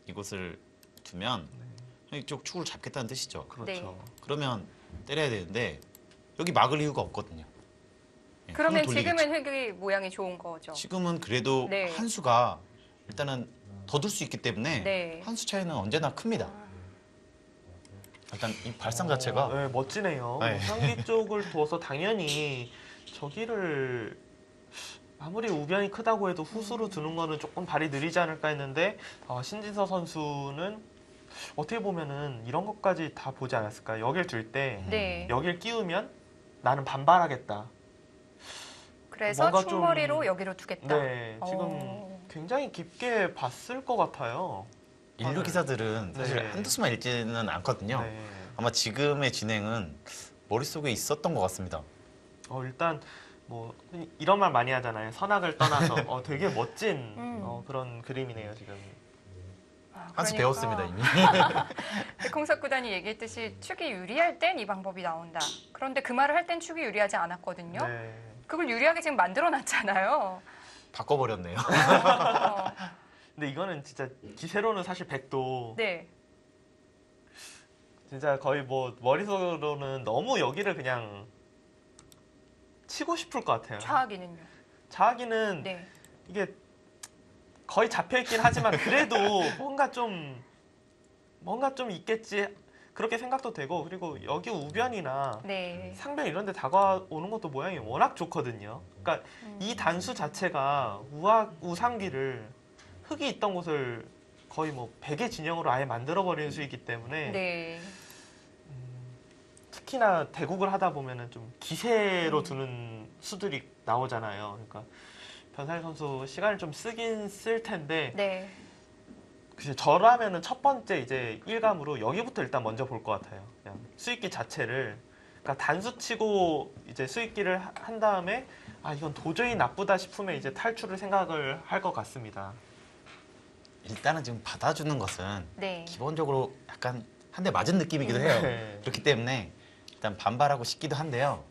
이곳을 두면 이쪽 축을 잡겠다는 뜻이죠. 그렇죠. 그러면 때려야 되는데 여기 막을 이유가 없거든요. 예, 그러면 힘을 돌리겠죠. 지금은 흑의 모양이 좋은 거죠. 지금은 그래도 네. 한 수가 일단은 더 둘 수 있기 때문에 네. 한 수 차이는 언제나 큽니다. 일단 이 발상 자체가 네, 멋지네요. 네. 상기 쪽을 두어서 당연히 저기를 아무리 우변이 크다고 해도 후수로 두는 거는 조금 발이 느리지 않을까 했는데 신진서 선수는 어떻게 보면은 이런 것까지 다 보지 않았을까. 여길 둘 때 네. 여길 끼우면 나는 반발하겠다. 그래서 뭔가 좀- 충머리로 여기로 두겠다. 네, 지금 어. 굉장히 깊게 봤을 것 같아요. 인류 기사들은 사실 네. 한두 수만 읽지는 않거든요. 네. 아마 지금의 진행은 머릿속에 있었던 것 같습니다. 일단 뭐 이런 말 많이 하잖아요. 선악을 떠나서 되게 멋진 그런 그림이네요 지금. 한 수 그러니까 배웠습니다 이미. 백홍석 구단이 얘기했듯이 축이 유리할 땐 이 방법이 나온다. 그런데 그 말을 할 땐 축이 유리하지 않았거든요. 네. 그걸 유리하게 지금 만들어놨잖아요. 바꿔버렸네요. 근데 이거는 진짜 기세로는 사실 백도 네. 진짜 거의 뭐 머릿속으로는 너무 여기를 그냥 치고 싶을 것 같아요. 좌하기는요. 자하기는 네. 이게 거의 잡혀 있긴 하지만 그래도 뭔가 좀 있겠지 그렇게 생각도 되고 그리고 여기 우변이나 네. 상변 이런 데 다가오는 것도 모양이 워낙 좋거든요. 그러니까 이 단수 자체가 우상기를 흙이 있던 곳을 거의 뭐 백의 진영으로 아예 만들어버리는 수이기 때문에 네. 특히나 대국을 하다 보면은 좀 기세로 두는 수들이 나오잖아요. 그러니까 변상일 선수 시간을 좀 쓰긴 쓸 텐데 네. 글쎄 저라면은 첫 번째 이제 1감으로 여기부터 일단 먼저 볼 것 같아요. 그냥 수익기 자체를 그러니까 단수 치고 이제 수익기를 한 다음에 아 이건 도저히 나쁘다 싶으면 이제 탈출을 생각을 할 것 같습니다. 일단은 지금 받아주는 것은 네. 기본적으로 약간 한 대 맞은 느낌이기도 해요. 네. 그렇기 때문에 일단 반발하고 싶기도 한데요.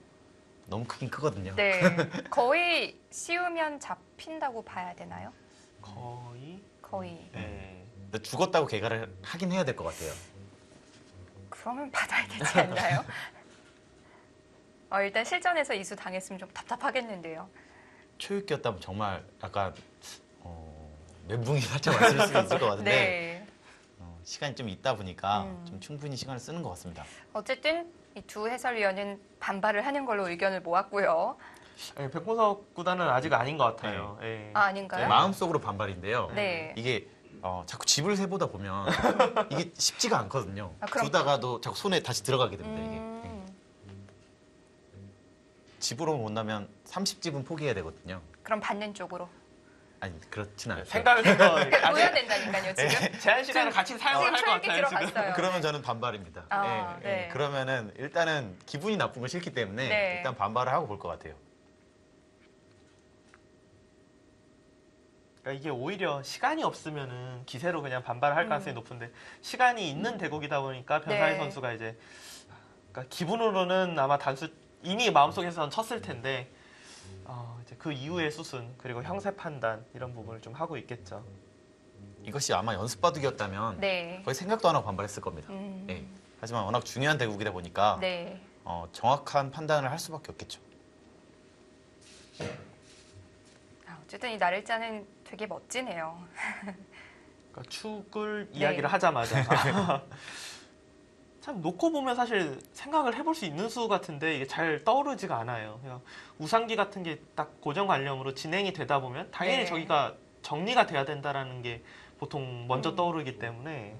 너무 크긴 크거든요. 네. 거의 씌우면 잡힌다고 봐야 되나요? 거의 거의. 네. 근데 죽었다고 개가를 하긴 해야 될 것 같아요. 그러면 받아야 되지 않나요? 일단 실전에서 이수 당했으면 좀 답답하겠는데요. 초육기였다면 정말 약간 멘붕이 살짝 왔을 수도 있을 것 같은데 네. 시간이 좀 있다 보니까 음. 좀 충분히 시간을 쓰는 것 같습니다. 어쨌든 이 두 해설위원은 반발을 하는 걸로 의견을 모았고요. 네, 백보석 구단은 아직 아닌 것 같아요. 예. 아, 아닌가요? 마음속으로 반발인데요. 네. 이게 자꾸 집을 세보다 보면 이게 쉽지가 않거든요. 아, 그럼- 두다가도 자꾸 손에 다시 들어가게 됩니다. 이게. 집으로 못 나면 30집은 포기해야 되거든요. 그럼 받는 쪽으로. 아니 그렇진 않아요. 생각을 해서 보여야 된다니까요, 지금. 제한 시간을 같이 사용을 지금 할 것 초읽기 같아요. 지금. 들어갔어요. 그러면 저는 반발입니다. 아, 네. 그러면은 일단은 기분이 나쁜 건 싫기 때문에 네. 일단 반발을 하고 볼 것 같아요. 그러니까 이게 오히려 시간이 없으면은 기세로 그냥 반발을 할 가능성이 높은데 시간이 있는 대국이다 보니까 변상일 네. 선수가 이제 그러니까 기분으로는 아마 단수 이미 마음속에서는 쳤을 텐데 이제 그 이후의 수순 그리고 형세 판단 이런 부분을 좀 하고 있겠죠. 이것이 아마 연습 바둑이었다면 네. 거의 생각도 안 하고 반발했을 겁니다. 예. 하지만 워낙 중요한 대국이다 보니까 네. 정확한 판단을 할 수밖에 없겠죠. 어쨌든 이 나를자는 되게 멋지네요. 그러니까 축을 네. 이야기를 하자마자 참 놓고 보면 사실 생각을 해볼 수 있는 수 같은데 이게 잘 떠오르지가 않아요. 그냥 우상기 같은 게 딱 고정관념으로 진행이 되다 보면 당연히 네. 저기가 정리가 돼야 된다라는 게 보통 먼저 떠오르기 때문에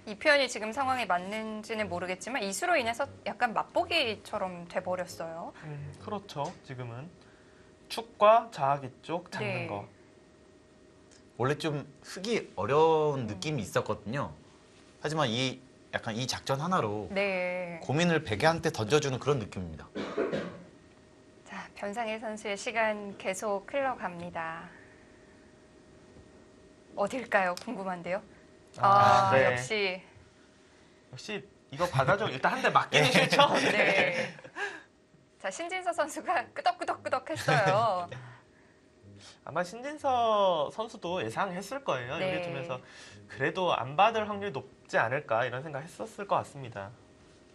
이 표현이 지금 상황에 맞는지는 모르겠지만 이수로 인해서 약간 맛보기처럼 돼버렸어요. 그렇죠. 지금은 축과 자아기 쪽 잡는 네. 거. 원래 좀 쓰기 어려운 느낌이 있었거든요. 하지만 약간 이 작전 하나로 네. 고민을 베개한테 던져주는 그런 느낌입니다. 자, 변상일 선수의 시간 계속 흘러갑니다. 어딜까요? 궁금한데요. 네. 역시 이거 받아줘. 일단 한 대 맞기는 싫죠. 네. 자, 신진서 선수가 끄덕끄덕끄덕 했어요. 아마 신진서 선수도 예상했을 거예요. 네. 여기쯤에서 그래도 안 받을 확률이 높지 않을까 이런 생각 했었을 것 같습니다.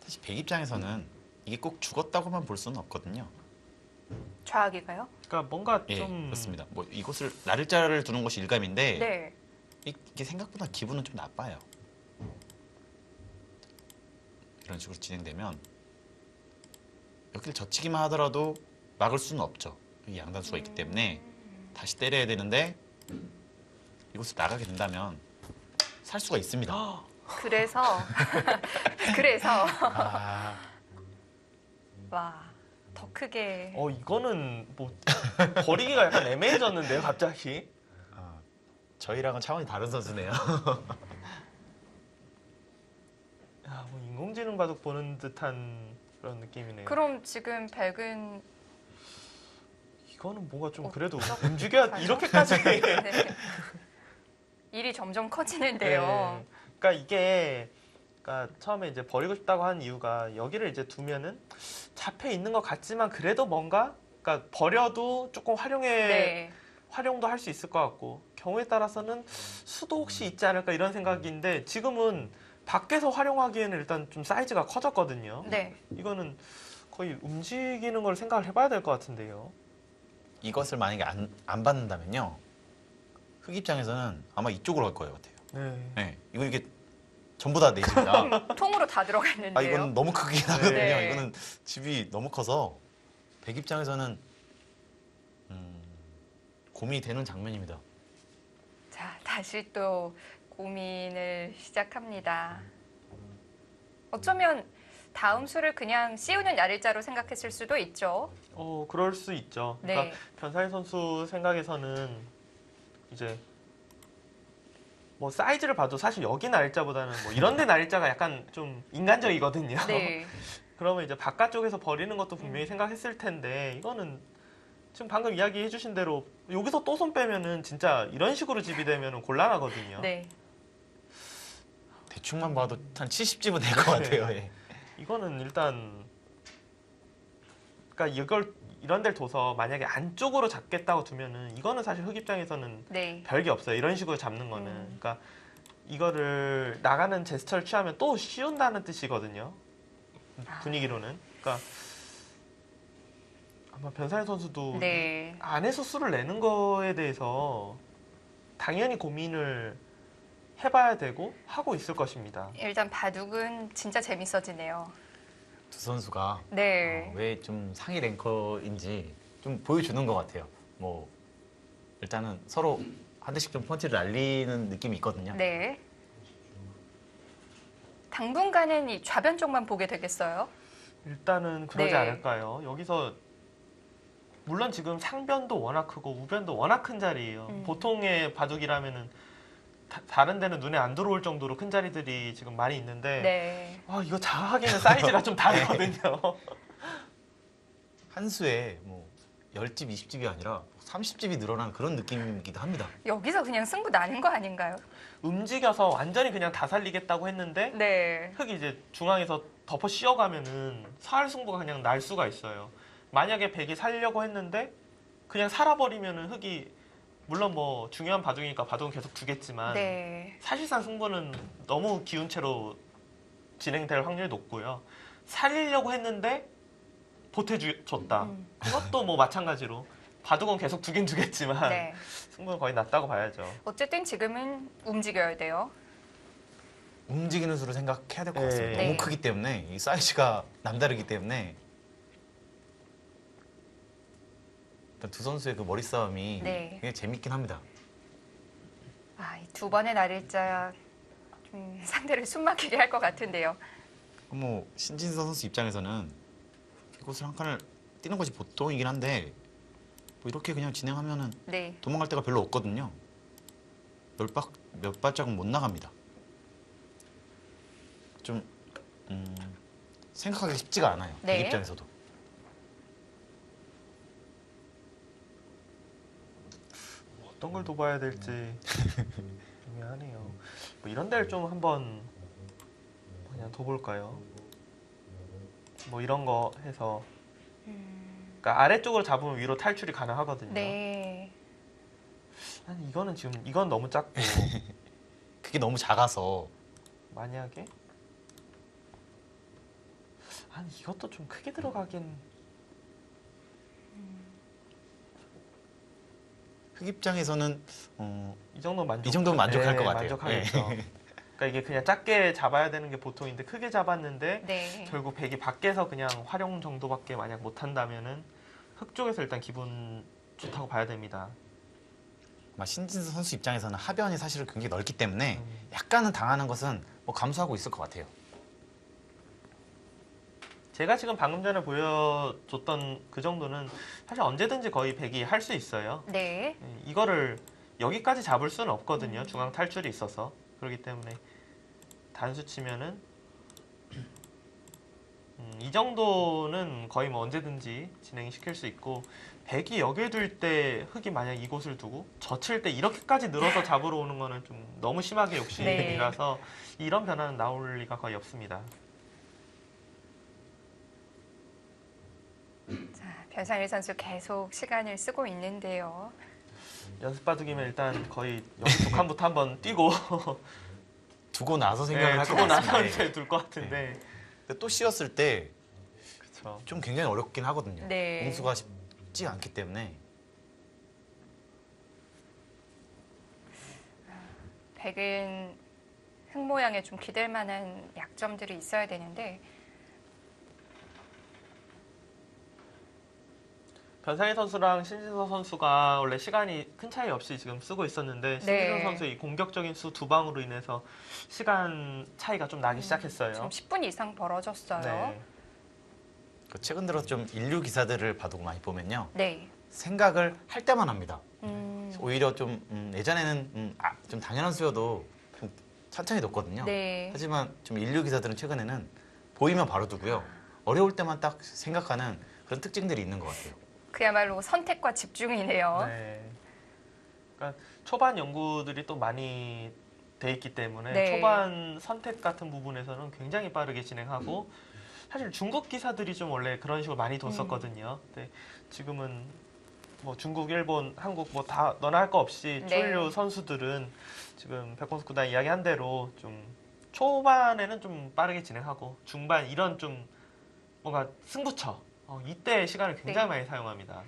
사실 백 입장에서는 이게 꼭 죽었다고만 볼 수는 없거든요. 좌악일까요? 그러니까 뭔가 예, 좀 그렇습니다. 뭐 이곳을 나를자를 두는 것이 일감인데 네. 이게 생각보다 기분은 좀 나빠요. 이런 식으로 진행되면 여기를 젖히기만 하더라도 막을 수는 없죠. 여기 양단수가 있기 때문에 다시 때려야 되는데 이곳을 나가게 된다면 살 수가 있습니다. 그래서 아, 와, 더 크게 이거는 뭐 버리기가 약간 애매해졌는데요, 갑자기. 저희랑은 차원이 다른 선수네요. 야, 뭐 인공지능 바둑 보는 듯한 그런 느낌이네요. 그럼 지금 백은 이거는 뭔가 좀 어, 그래도 어떡하죠? 움직여야 이렇게까지. 네. 일이 점점 커지는데요. 네. 그러니까 이게 그러니까 처음에 이제 버리고 싶다고 한 이유가 여기를 이제 두면은 잡혀 있는 것 같지만 그래도 뭔가 그러니까 버려도 조금 네. 활용도 할 수 있을 것 같고 경우에 따라서는 수도 혹시 있지 않을까 이런 생각인데 지금은 밖에서 활용하기에는 일단 좀 사이즈가 커졌거든요. 네. 이거는 거의 움직이는 걸 생각을 해봐야 될 것 같은데요. 이것을 만약에 안 받는다면요. 흑 입장에서는 아마 이쪽으로 갈 거예요, 같아요. 네. 네, 이게 전부 다 내집니다. 통으로 다 들어갔는데요. 이건 너무 크게 나거든요. 네. 이거는 집이 너무 커서 백 입장에서는 고민이 되는 장면입니다. 자, 다시 또 고민을 시작합니다. 어쩌면 다음 수를 그냥 씌우는 날일자로 생각했을 수도 있죠. 그럴 수 있죠. 그러니까 네. 변상일 선수 생각에서는 이제 뭐 사이즈를 봐도 사실 여기 날짜보다는 뭐 이런 데 날짜가 약간 좀 인간적이거든요. 네. 그러면 이제 바깥쪽에서 버리는 것도 분명히 생각했을 텐데 이거는 지금 방금 이야기해 주신 대로 여기서 또 손 빼면은 진짜 이런 식으로 집이 되면은 곤란하거든요. 네. 대충만 봐도 한 70집은 될 것 같아요. 예. 이거는 일단 그러니까 이걸 이런 데를 둬서 만약에 안쪽으로 잡겠다고 두면은 이거는 사실 흙 입장에서는 네. 별게 없어요. 이런 식으로 잡는 거는. 그러니까 이거를 나가는 제스처를 취하면 또 씌운다는 뜻이거든요. 분위기로는. 그러니까 아마 변상일 선수도 네. 안에서 수를 내는 거에 대해서 당연히 고민을 해봐야 되고 하고 있을 것입니다. 일단 바둑은 진짜 재밌어지네요. 두 선수가 네. 왜 좀 상위 랭커인지 좀 보여주는 것 같아요. 뭐 일단은 서로 한 대씩 좀 펀치를 날리는 느낌이 있거든요. 네. 당분간은 이 좌변 쪽만 보게 되겠어요. 일단은 그러지 네. 않을까요? 여기서 물론 지금 상변도 워낙 크고 우변도 워낙 큰 자리예요. 보통의 바둑이라면은 다른 데는 눈에 안 들어올 정도로 큰 자리들이 지금 많이 있는데 네. 이거 자하기는 사이즈가 좀 다르거든요. 한 수에 뭐 10집, 20집이 아니라 30집이 늘어난 그런 느낌이기도 합니다. 여기서 그냥 승부 나는 거 아닌가요? 움직여서 완전히 그냥 다 살리겠다고 했는데 네. 흙이 이제 중앙에서 덮어 씌워가면은 사할 승부가 그냥 날 수가 있어요. 만약에 백이 살려고 했는데 그냥 살아버리면은 흙이 물론 뭐 중요한 바둑이니까 바둑은 계속 두겠지만 네. 사실상 승부는 너무 기운 채로 진행될 확률이 높고요. 살리려고 했는데 보태줬다. 그것도 뭐 마찬가지로 바둑은 계속 두긴 두겠지만 네. 승부는 거의 났다고 봐야죠. 어쨌든 지금은 움직여야 돼요. 움직이는 수를 생각해야 될 것 네. 같습니다. 네. 너무 크기 때문에 이 사이즈가 남다르기 때문에 일단 두 선수의 그 머리 싸움이 네. 굉장히 재밌긴 합니다. 이 두 번의 날일자 좀 상대를 숨막히게 할 것 같은데요. 뭐 신진서 선수 입장에서는 이곳을 한 칸을 뛰는 것이 보통이긴 한데 뭐 이렇게 그냥 진행하면은 네. 도망갈 데가 별로 없거든요. 몇 발짝은 못 나갑니다. 좀 생각하기 쉽지가 않아요. 네. 이 입장에서도. 어떤 걸 둬봐야 될지 애매하네요. 뭐 이런 데를 좀 한번 그냥 둬볼까요? 뭐 이런 거 해서 그러니까 아래쪽으로 잡으면 위로 탈출이 가능하거든요. 네. 아니 이거는 지금 이건 너무 작고 그게 너무 작아서 만약에 아니 이것도 좀 크게 들어가긴 흑 입장에서는 이 정도면 이 정도면 만족할 것 같아요. 만족하겠죠. 네. 그러니까 이게 그냥 작게 잡아야 되는 게 보통인데 크게 잡았는데 네. 결국 백이 밖에서 그냥 활용 정도밖에 만약 못한다면은 흑 쪽에서 일단 기분 좋다고 봐야 됩니다. 신진서 선수 입장에서는 하변이 사실은 굉장히 넓기 때문에 약간은 당하는 것은 뭐 감수하고 있을 것 같아요. 제가 지금 방금 전에 보여줬던 그 정도는 사실 언제든지 거의 백이 할 수 있어요. 네. 이거를 여기까지 잡을 수는 없거든요. 중앙 탈출이 있어서. 그렇기 때문에 단수 치면은 이 정도는 거의 뭐 언제든지 진행시킬 수 있고 백이 여길 둘 때 흑이 만약 이곳을 두고 젖힐 때 이렇게까지 늘어서 잡으러 오는 거는 좀 너무 심하게 욕심이라서 이런 변화는 나올 리가 거의 없습니다. 자, 변상일 선수 계속 시간을 쓰고 있는데요. 연습 바둑이면 일단 거의 여기 두 칸부터 한번 뛰고 두고 나서 생각을 할 것 두고 나서 같습니다. 이제 둘 것 같은데 근데 또 씌웠을 때 좀 그렇죠. 굉장히 어렵긴 하거든요. 네. 공수가 쉽지 않기 때문에 백은 흙 모양에 좀 기댈 만한 약점들이 있어야 되는데 변상희 선수랑 신진서 선수가 원래 시간이 큰 차이 없이 지금 쓰고 있었는데 신진서 선수의 이 공격적인 수 두 방으로 인해서 시간 차이가 좀 나기 시작했어요. 지금 10분 이상 벌어졌어요. 네. 그 최근 들어 좀 인류 기사들을 봐도 많이 보면요. 네. 생각을 할 때만 합니다. 음, 오히려 좀 예전에는 좀 당연한 수여도 좀 천천히 뒀거든요. 네. 하지만 좀 인류 기사들은 최근에는 보이면 바로 두고요. 어려울 때만 딱 생각하는 그런 특징들이 있는 것 같아요. 그야말로 선택과 집중이네요. 네. 그러니까 초반 연구들이 또 많이 돼 있기 때문에 네. 초반 선택 같은 부분에서는 굉장히 빠르게 진행하고 사실 중국 기사들이 좀 원래 그런 식으로 많이 뒀었거든요. 근데 지금은 뭐 중국, 일본, 한국 뭐 다 너나 할 거 없이 네. 주류 선수들은 지금 백범수 구단 이야기한 대로 좀 초반에는 좀 빠르게 진행하고 중반 이런 좀 뭔가 승부처 이때 시간을 굉장히 네. 많이 사용합니다.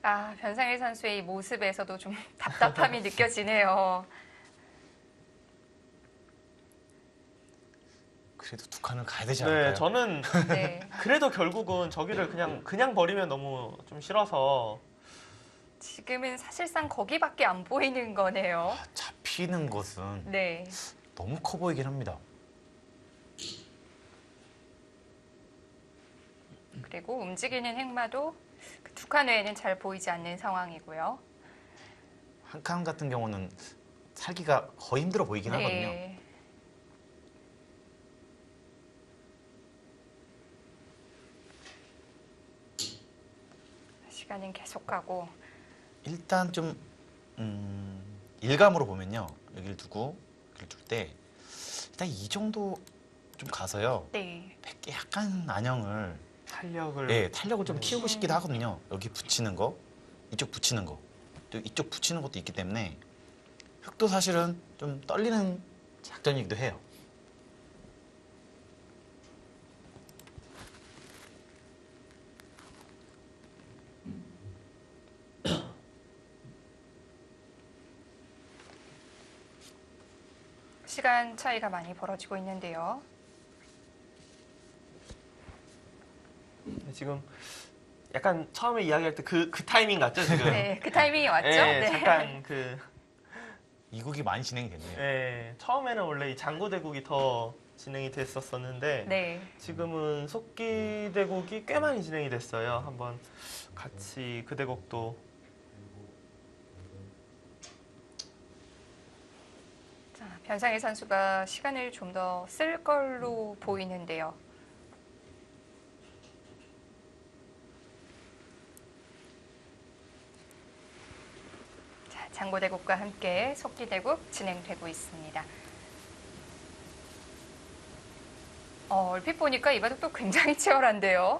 아, 변상일 선수의 이 모습에서도 좀 답답함이 느껴지네요. 그래도 두 칸을 가야 되지 않을까요? 네, 저는 네. 그래도 결국은 저기를 그냥 버리면 너무 좀 싫어서 지금은 사실상 거기밖에 안 보이는 거네요. 잡히는 것은 네. 너무 커 보이긴 합니다. 그리고 움직이는 행마도 그 두 칸 외에는 잘 보이지 않는 상황이고요. 한 칸 같은 경우는 살기가 거의 힘들어 보이긴 하거든요. 네. 시간은 계속 가고. 일단 좀 일감으로 보면요. 여기를 두고 여기를 둘 때 일단 이 정도 좀 가서요. 네. 백에 약간 안형을 탄력을 좀 키우고 싶기도 하거든요. 여기 붙이는 거, 이쪽 붙이는 거, 또 이쪽 붙이는 것도 있기 때문에 흙도 사실은 좀 떨리는 작전이기도 해요. 시간 차이가 많이 벌어지고 있는데요. 지금 약간 처음에 이야기할 때 그 타이밍 같죠 지금? 네, 그 타이밍이 왔죠? 네, 네. 잠깐 이국이 많이 진행이 됐네요. 처음에는 원래 이 장구대국이 더 진행이 됐었었는데 네. 지금은 속기대국이 꽤 많이 진행이 됐어요. 한번 같이 그 대국도 자, 변상일 선수가 시간을 좀 더 쓸 걸로 보이는데요. 자, 장고대국과 함께 속기대국 진행되고 있습니다. 얼핏 보니까 이 바둑도 굉장히 치열한데요.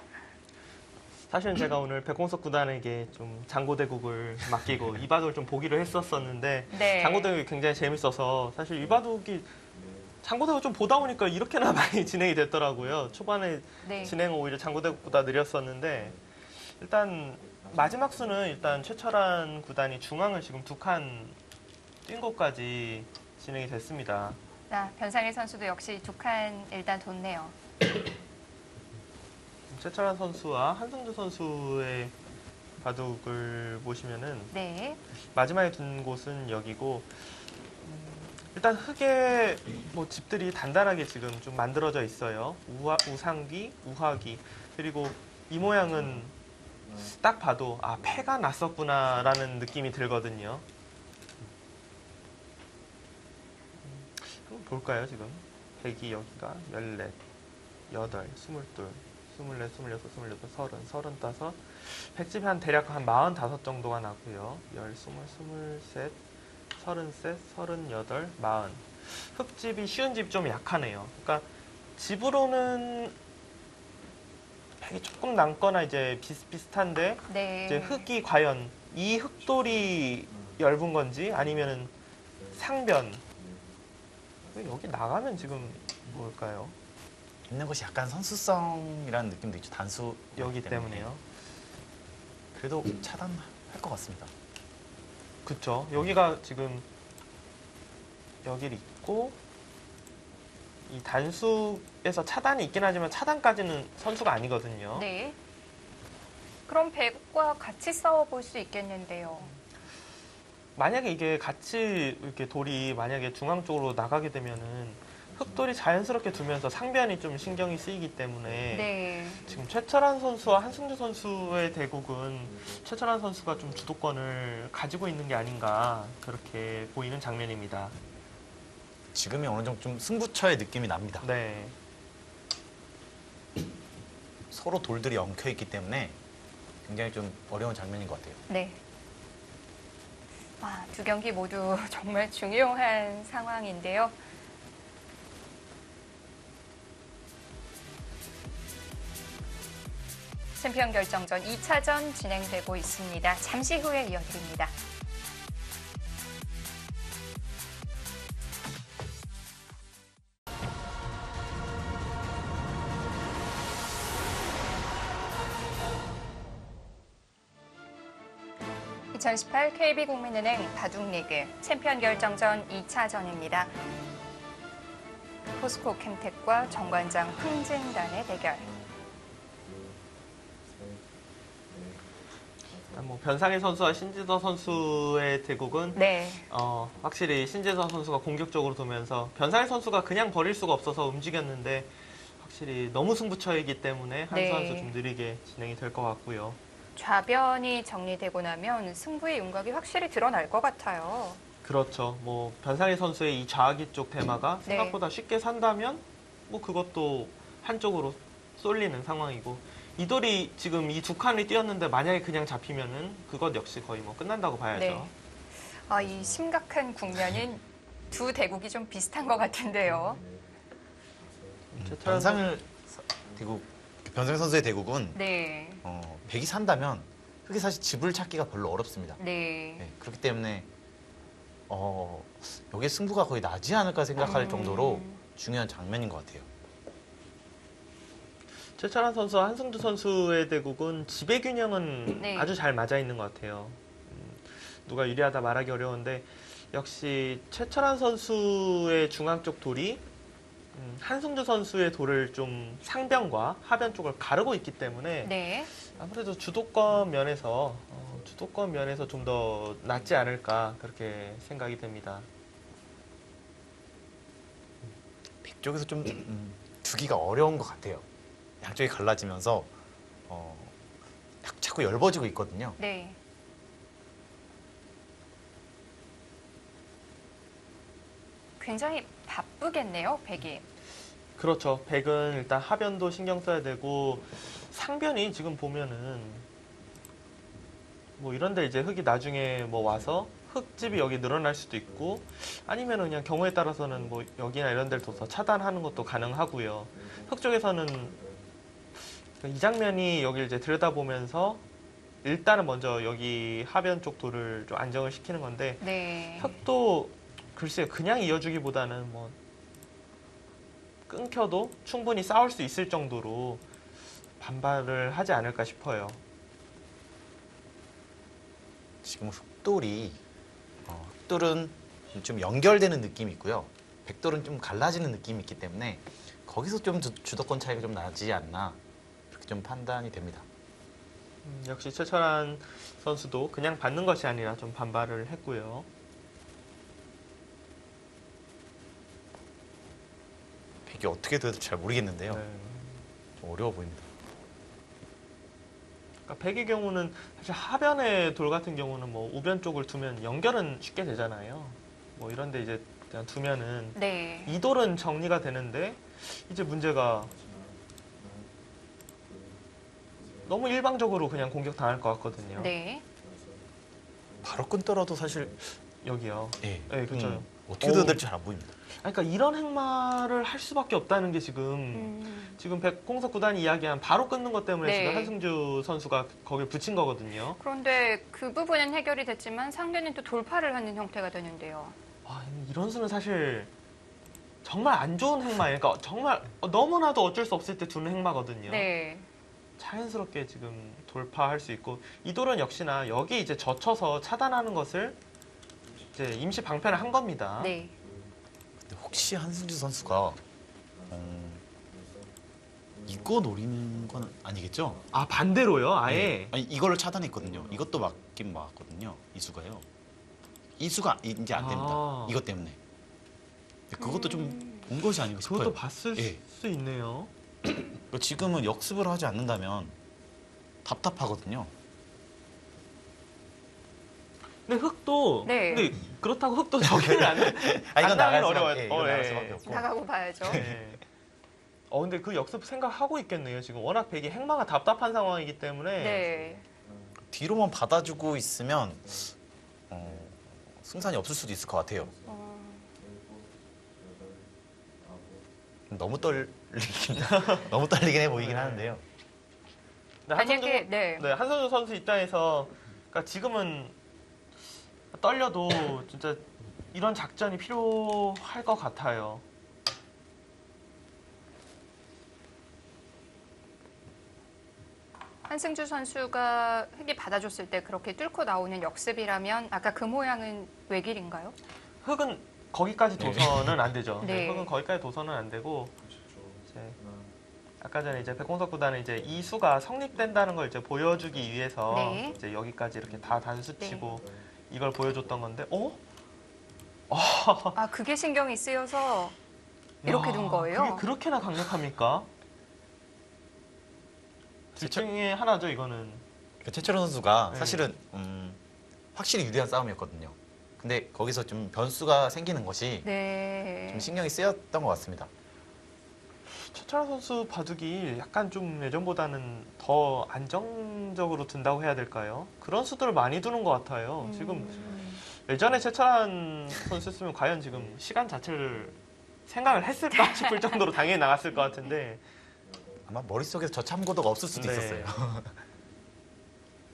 사실은 제가 오늘 백공석 구단에게 좀 장고대국을 맡기고 이 바둑을 좀 보기로 했었었는데 네. 장고대국이 굉장히 재밌어서 사실 이 바둑이 장고대국 좀 보다 보니까 이렇게나 많이 진행이 됐더라고요. 초반에 네. 진행은 오히려 장고대국보다 느렸었는데 일단 마지막 수는 일단 최철한 구단이 중앙을 지금 두 칸 뛴 것까지 진행이 됐습니다. 자, 변상일 선수도 역시 두 칸 일단 뒀네요. 최철한 선수와 한승주 선수의 바둑을 보시면은 네. 마지막에 둔 곳은 여기고 일단 흙에 뭐 집들이 단단하게 지금 좀 만들어져 있어요. 우상기, 우하기 그리고 이 모양은 딱 봐도 아 패가 났었구나라는 느낌이 들거든요. 한번 볼까요 지금? 100이 여기가 14, 8, 22, 24, 26, 27, 30, 35 100집이 한 대략 한 45 정도가 나고요. 10, 20, 23, 33, 38, 40 흙집이 쉬운 집이 좀 약하네요. 그러니까 집으로는 백이 조금 남거나 이제 비슷비슷한데 네. 이제 흙이 과연 이 흙돌이 얇은 건지 아니면은 상변 여기 나가면 지금 뭘까요? 있는 것이 약간 선수성이라는 느낌도 있죠. 단수 여기 때문에요. 그래도 차단할 것 같습니다. 그쵸. 여기가 지금 여기를 있고 이 단수에서 차단이 있긴 하지만 차단까지는 선수가 아니거든요. 네. 그럼 백과 같이 싸워볼 수 있겠는데요. 만약에 이게 같이 이렇게 돌이 만약에 중앙 쪽으로 나가게 되면은 흑돌이 자연스럽게 두면서 상변이 좀 신경이 쓰이기 때문에 네. 지금 최철한 선수와 한승주 선수의 대국은 최철한 선수가 좀 주도권을 가지고 있는 게 아닌가 그렇게 보이는 장면입니다. 지금이 어느 정도 좀 승부처의 느낌이 납니다. 네. 서로 돌들이 엉켜 있기 때문에 굉장히 좀 어려운 장면인 것 같아요. 네. 두 경기 모두 정말 중요한 상황인데요. 챔피언 결정전 2차전 진행되고 있습니다. 잠시 후에 이어드립니다. (2018) KB국민은행 바둑리그 챔피언 결정전 2차전입니다. 포스코 캠텍과 정관장 흥진단의 대결. 뭐 변상일 선수와 신지서 선수의 대국은 네. 확실히 신지서 선수가 공격적으로 두면서 변상일 선수가 그냥 버릴 수가 없어서 움직였는데 확실히 너무 승부처이기 때문에 한 네. 선수 좀 느리게 진행이 될 것 같고요. 좌변이 정리되고 나면 승부의 윤곽이 확실히 드러날 것 같아요. 그렇죠. 뭐 변상일 선수의 이 좌기 쪽 대마가 네. 생각보다 쉽게 산다면 뭐 그것도 한쪽으로 쏠리는 상황이고 이 돌이 지금 이 두 칸을 띄었는데 만약에 그냥 잡히면은 그것 역시 거의 뭐 끝난다고 봐야죠. 네. 이 심각한 국면은 두 대국이 좀 비슷한 것 같은데요. 변상일 선수의 대국은 네. 백이 산다면 그게 사실 집을 찾기가 별로 어렵습니다. 네. 네, 그렇기 때문에 여기에 승부가 거의 나지 않을까 생각할 정도로 중요한 장면인 것 같아요. 최철한 선수와 한승주 선수의 대국은 지배 균형은 네. 아주 잘 맞아 있는 것 같아요. 누가 유리하다 말하기 어려운데 역시 최철한 선수의 중앙 쪽 돌이 한승주 선수의 돌을 좀 상변과 하변 쪽을 가르고 있기 때문에 네. 아무래도 주도권 면에서 좀 더 낫지 않을까 그렇게 생각이 됩니다. 백 쪽에서 좀 두기가 어려운 것 같아요. 양쪽이 갈라지면서 자꾸 얇아지고 있거든요. 네. 굉장히 바쁘겠네요, 백이. 그렇죠. 백은 일단 하변도 신경 써야 되고 상변이 지금 보면은 뭐 이런데 이제 흙이 나중에 뭐 와서 흙집이 여기 늘어날 수도 있고 아니면 그냥 경우에 따라서는 뭐 여기나 이런 데를 둬서 차단하는 것도 가능하고요. 흙 쪽에서는 이 장면이 여기 이제 들여다보면서 일단은 먼저 여기 하변 쪽 돌을 좀 안정을 시키는 건데 네. 흙도 글쎄요 그냥 이어주기보다는 뭐 끊겨도 충분히 싸울 수 있을 정도로 반발을 하지 않을까 싶어요. 지금 흑돌은 좀 연결되는 느낌이 있고요. 백돌은 좀 갈라지는 느낌이 있기 때문에 거기서 좀 주도권 차이가 좀 나지 않나 그렇게 좀 판단이 됩니다. 역시 최철한 선수도 그냥 받는 것이 아니라 좀 반발을 했고요. 백이 어떻게 돼도 잘 모르겠는데요. 네. 좀 어려워 보입니다. 그러니까 백의 경우는 사실 하변의 돌 같은 경우는 뭐 우변 쪽을 두면 연결은 쉽게 되잖아요. 뭐 이런데 이제 그냥 두면은 네. 이 돌은 정리가 되는데 이제 문제가 너무 일방적으로 그냥 공격 당할 것 같거든요. 네. 바로 끊더라도 사실 여기요. 예, 네, 그렇죠. 어떻게 돼야 될지 잘 안 보입니다. 그러니까 이런 행마를 할 수밖에 없다는 게 지금 백공석 구단이 이야기한 바로 끊는 것 때문에 네. 지금 한승주 선수가 거기에 붙인 거거든요. 그런데 그 부분은 해결이 됐지만 상대는 또 돌파를 하는 형태가 되는데요. 이런 수는 사실 정말 안 좋은 행마예요. 그러니까 정말 너무나도 어쩔 수 없을 때 두는 행마거든요. 네. 자연스럽게 지금 돌파할 수 있고 이 돌은 역시나 여기 이제 젖혀서 차단하는 것을 이제 임시 방편을 한 겁니다. 네. 근데 혹시 한승주 선수가 이거 노리는 건 아니겠죠? 아 반대로요? 아예? 네. 아니 이거를 차단했거든요. 이것도 막긴 막았거든요. 이수가요. 이수가 이제 안 됩니다. 아. 이것 때문에. 근데 그것도 좀 본 것이 아닌가 싶어요. 그것도 봤을 예. 수 있네요. 지금은 역습을 하지 않는다면 답답하거든요. 근데 흑도 네. 근데 그렇다고 흑도 저기를 안 이건 나갈 어려워요. 수밖에, 이건 나갈 수밖에 없고. 나가고 봐야죠. 네. 근데 그 역습 생각하고 있겠네요. 지금 워낙 백이 행마가 답답한 상황이기 때문에 네. 뒤로만 받아주고 있으면 승산이 없을 수도 있을 것 같아요. 너무 떨리긴 너무 떨리긴 해 보이긴 네. 하는데요. 근데 만약에 네. 한선수 선수 입장에서 그러니까 지금은 떨려도 진짜 이런 작전이 필요할 것 같아요. 한승주 선수가 흑이 받아줬을 때 그렇게 뚫고 나오는 역습이라면 아까 그 모양은 외길인가요? 흑은 거기까지 도선은 안 되죠. 네. 흑은 거기까지 도선은 안 되고 이제 아까 전에 이제 백공석 구단은 이제 이 수가 성립된다는 걸 이제 보여주기 위해서 네. 이제 여기까지 이렇게 다 단수치고 이걸 보여줬던 건데, 아 그게 신경이 쓰여서 이렇게 둔 거예요? 그게 그렇게나 강력합니까? 둘 중에 하나죠, 이거는. 최철원 선수가 네. 사실은 확실히 유리한 싸움이었거든요. 근데 거기서 좀 변수가 생기는 것이 네. 좀 신경이 쓰였던 것 같습니다. 최철원 선수 바둑이 약간 좀 예전보다는 더 안정적으로 둔다고 해야 될까요? 그런 수들을 많이 두는 것 같아요. 지금 예전에 최철원 선수였으면 과연 지금 시간 자체를 생각을 했을까 싶을 정도로 당연히 나갔을 것 같은데 아마 머릿속에서 저 참고도가 없을 수도 네. 있었어요.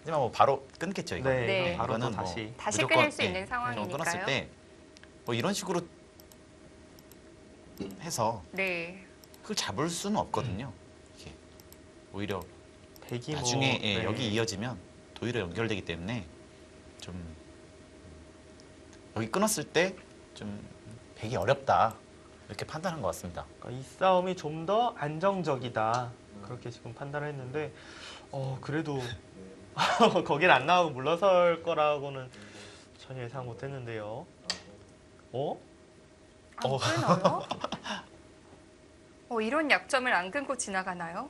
하지만 뭐 바로 끊겠죠, 이거. 네, 네. 바로 또 이거는 뭐 다시 무조건, 끊을 수 있는 예, 상황이니까요. 끊었을 때 뭐 이런 식으로 해서 네. 그걸 잡을 수는 없거든요. 이게 오히려 백이 나중에 뭐, 네. 여기 이어지면 도의로 연결되기 때문에 좀 여기 끊었을 때 좀 백이 어렵다 이렇게 판단한 것 같습니다. 그러니까 이 싸움이 좀 더 안정적이다 그렇게 지금 판단을 했는데 그래도 거길 안 나오고 물러설 거라고는 전혀 예상 못했는데요. 안 끊어요? 이런 약점을 안 끊고 지나가나요?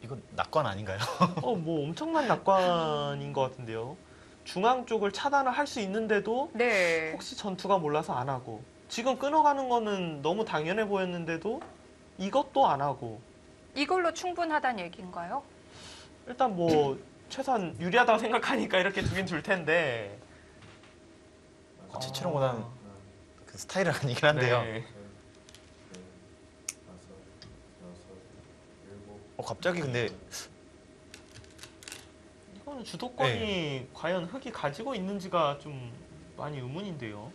이건 낙관 아닌가요? 뭐 엄청난 낙관인 것 같은데요. 중앙 쪽을 차단을 할 수 있는데도 네. 혹시 전투가 몰라서 안 하고 지금 끊어가는 거는 너무 당연해 보였는데도 이것도 안 하고 이걸로 충분하다는 얘기인가요? 일단 뭐 최소한 유리하다고 생각하니까 이렇게 두긴 둘 텐데 최철원보다는 그 스타일은 아니긴 한데요. 네. 갑자기 근데 이거는 주도권이 네. 과연 흑이 가지고 있는지가 좀 많이 의문인데요.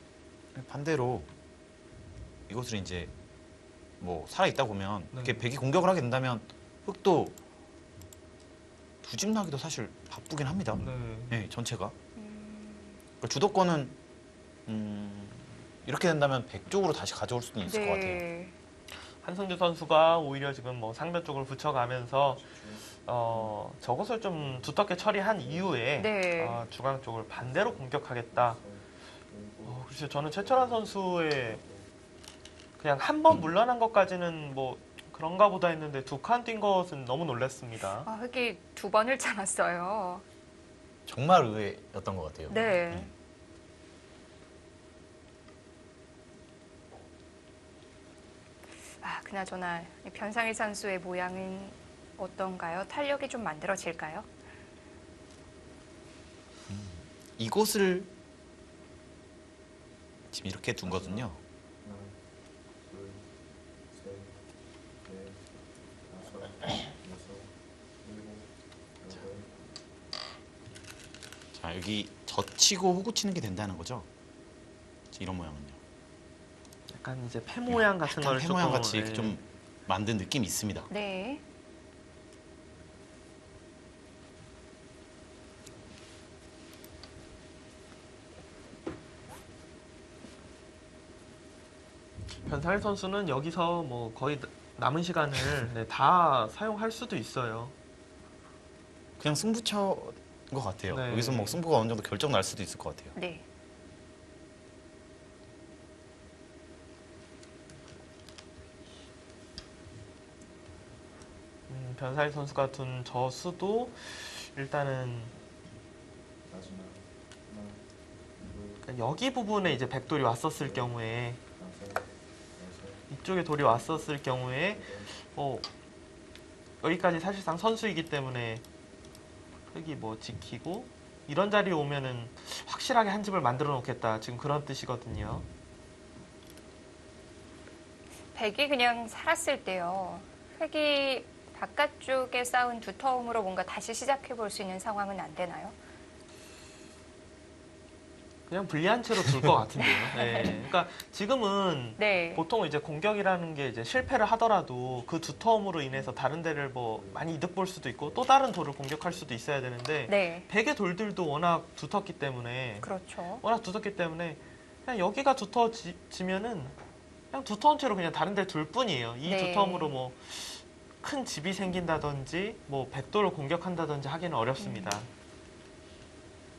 반대로 이것을 이제 뭐 살아 있다 보면 네. 이렇게 백이 공격을 하게 된다면 흑도 두 집 나기도 사실 바쁘긴 합니다. 네, 전체가. 그러니까 주도권은 이렇게 된다면 백 쪽으로 다시 가져올 수도 있을 것 같아요. 네. 한승주 선수가 오히려 지금 뭐 상대 쪽을 붙여가면서 저것을 좀 두텁게 처리한 이후에 네. 중앙 쪽을 반대로 공격하겠다. 글쎄요, 저는 최철환 선수의 그냥 한 번 물러난 것까지는 뭐 그런가 보다 했는데 두 칸 뛴 것은 너무 놀랐습니다. 흑이 2번을 참았어요. 정말 의외였던 것 같아요. 네. 그나저나 이 변상일 선수의 모양은 어떤가요? 탄력이 좀 만들어질까요? 이곳을 지금 이렇게 둔 거거든요. 자, 여기 젖히고 호구 치는 게 된다는 거죠. 이런 모양은요. 약간 이제 패 모양 같은 약간 걸 패 모양 조금, 같이 네. 좀 만든 느낌이 있습니다. 네. 변상일 선수는 여기서 뭐 거의 남은 시간을 네, 다 사용할 수도 있어요. 그냥 승부처인 것 같아요. 네. 여기서 뭐 승부가 어느 정도 결정 날 수도 있을 것 같아요. 네. 변사일 선수가 둔 저수도 일단은 여기 부분에 이제 백돌이 왔었을 경우에 이쪽에 돌이 왔었을 경우에 여기까지 사실상 선수이기 때문에 흙이 뭐 지키고 이런 자리에 오면은 확실하게 한 집을 만들어 놓겠다 지금 그런 뜻이거든요. 백이 그냥 살았을 때요. 흙이 바깥쪽에 쌓은 두터움으로 뭔가 다시 시작해 볼 수 있는 상황은 안 되나요? 그냥 불리한 채로 둘 것 같은데요. 네. 그러니까 지금은 네. 보통 이제 공격이라는 게 이제 실패를 하더라도 그 두터움으로 인해서 다른 데를 뭐 많이 이득 볼 수도 있고 또 다른 돌을 공격할 수도 있어야 되는데 네. 백의 돌들도 워낙 두텁기 때문에 그렇죠. 그냥 여기가 두터워지면은 그냥 두터운 채로 그냥 다른 데 둘 뿐이에요. 이 네. 두터움으로 뭐 큰 집이 생긴다든지 뭐 백돌을 공격한다든지 하기는 어렵습니다.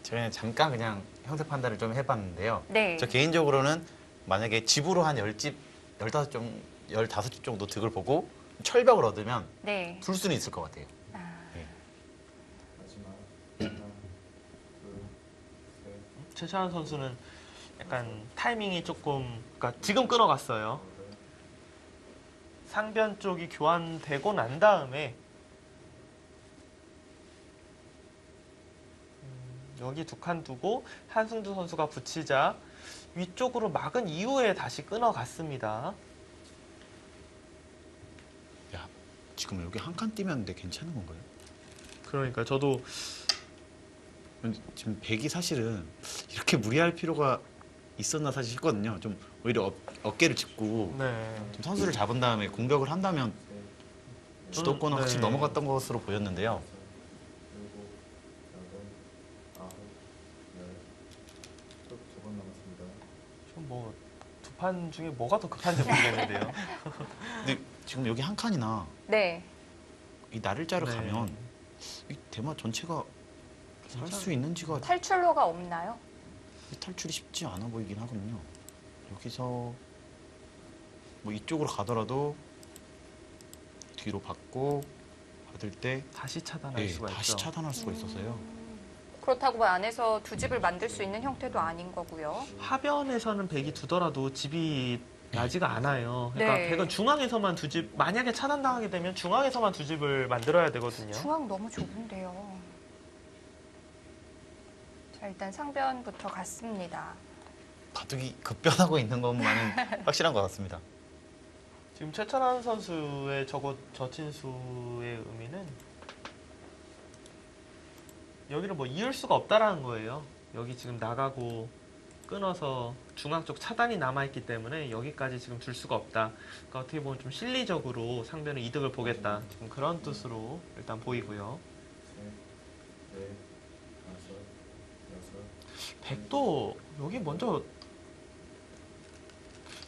제가 잠깐 그냥 형태 판단을 좀 해봤는데요. 네. 저 개인적으로는 만약에 집으로 한 10집, 15집 정도 득을 보고 철벽을 얻으면 네. 둘 수는 있을 것 같아요. 아, 최찬원 선수는 약간 타이밍이 조금 그러니까 지금 끊어갔어요. 상변 쪽이 교환되고 난 다음에 여기 두 칸 두고 한승주 선수가 붙이자 위쪽으로 막은 이후에 다시 끊어갔습니다. 야, 지금 여기 한 칸 뛰면 근데 괜찮은 건가요? 그러니까 저도 지금 백이 사실은 이렇게 무리할 필요가 있었나 사실 싶거든요. 좀 오히려 어깨를 짚고 네. 좀 선수를 잡은 다음에 공격을 한다면 주도권은 네. 확실히 넘어갔던 것으로 보였는데요. 좀 뭐 두 판 중에 뭐가 더 급한지 모르겠는데요. 근데 지금 여기 한 칸이나 네. 이 나를자를 네. 가면 이 대마 전체가 살 수 있는지가 탈출로가 없나요? 탈출이 쉽지 않아 보이긴 하거든요. 여기서 뭐 이쪽으로 가더라도 뒤로 받고 받을 때 다시 차단할 예, 수가 다시 있죠. 차단할 수가 있어서요. 그렇다고 뭐 안에서 두 집을 만들 수 있는 형태도 아닌 거고요. 하변에서는 백이 두더라도 집이 나지가 않아요. 그러니까 네. 백은 중앙에서만 두 집, 만약에 차단당하게 되면 중앙에서만 두 집을 만들어야 되거든요. 중앙 너무 좁은데요. 자, 일단 상변부터 갔습니다. 바둑이 급변하고 있는 것만은 확실한 것 같습니다. 지금 최찬환 선수의 저친수의 의미는 여기를 뭐 이을 수가 없다라는 거예요. 여기 지금 나가고 끊어서 중앙 쪽 차단이 남아있기 때문에 여기까지 지금 둘 수가 없다. 그러니까 어떻게 보면 좀 실리적으로 상대는 이득을 보겠다. 지금 그런 뜻으로 일단 보이고요. 백도 여기 먼저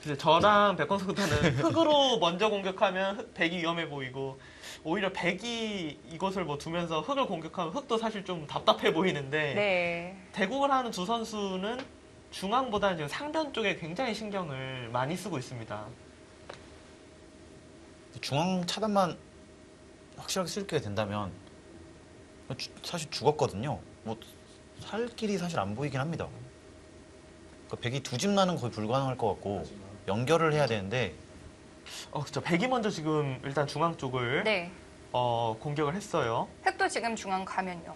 이제 저랑 백건석 구타는 흙으로 먼저 공격하면 백이 위험해 보이고 오히려 백이 이곳을 뭐 두면서 흙을 공격하면 흙도 사실 좀 답답해 보이는데 네. 대국을 하는 두 선수는 중앙보다는 지금 상변 쪽에 굉장히 신경을 많이 쓰고 있습니다. 중앙 차단만 확실하게 쓸게 된다면 사실 죽었거든요. 뭐 살 길이 사실 안 보이긴 합니다. 그러니까 백이 두 집 나는 거의 불가능할 것 같고 연결을 해야 되는데 그렇죠. 백이 먼저 지금 일단 중앙 쪽을 네. 공격을 했어요. 흙도 지금 중앙 가면요.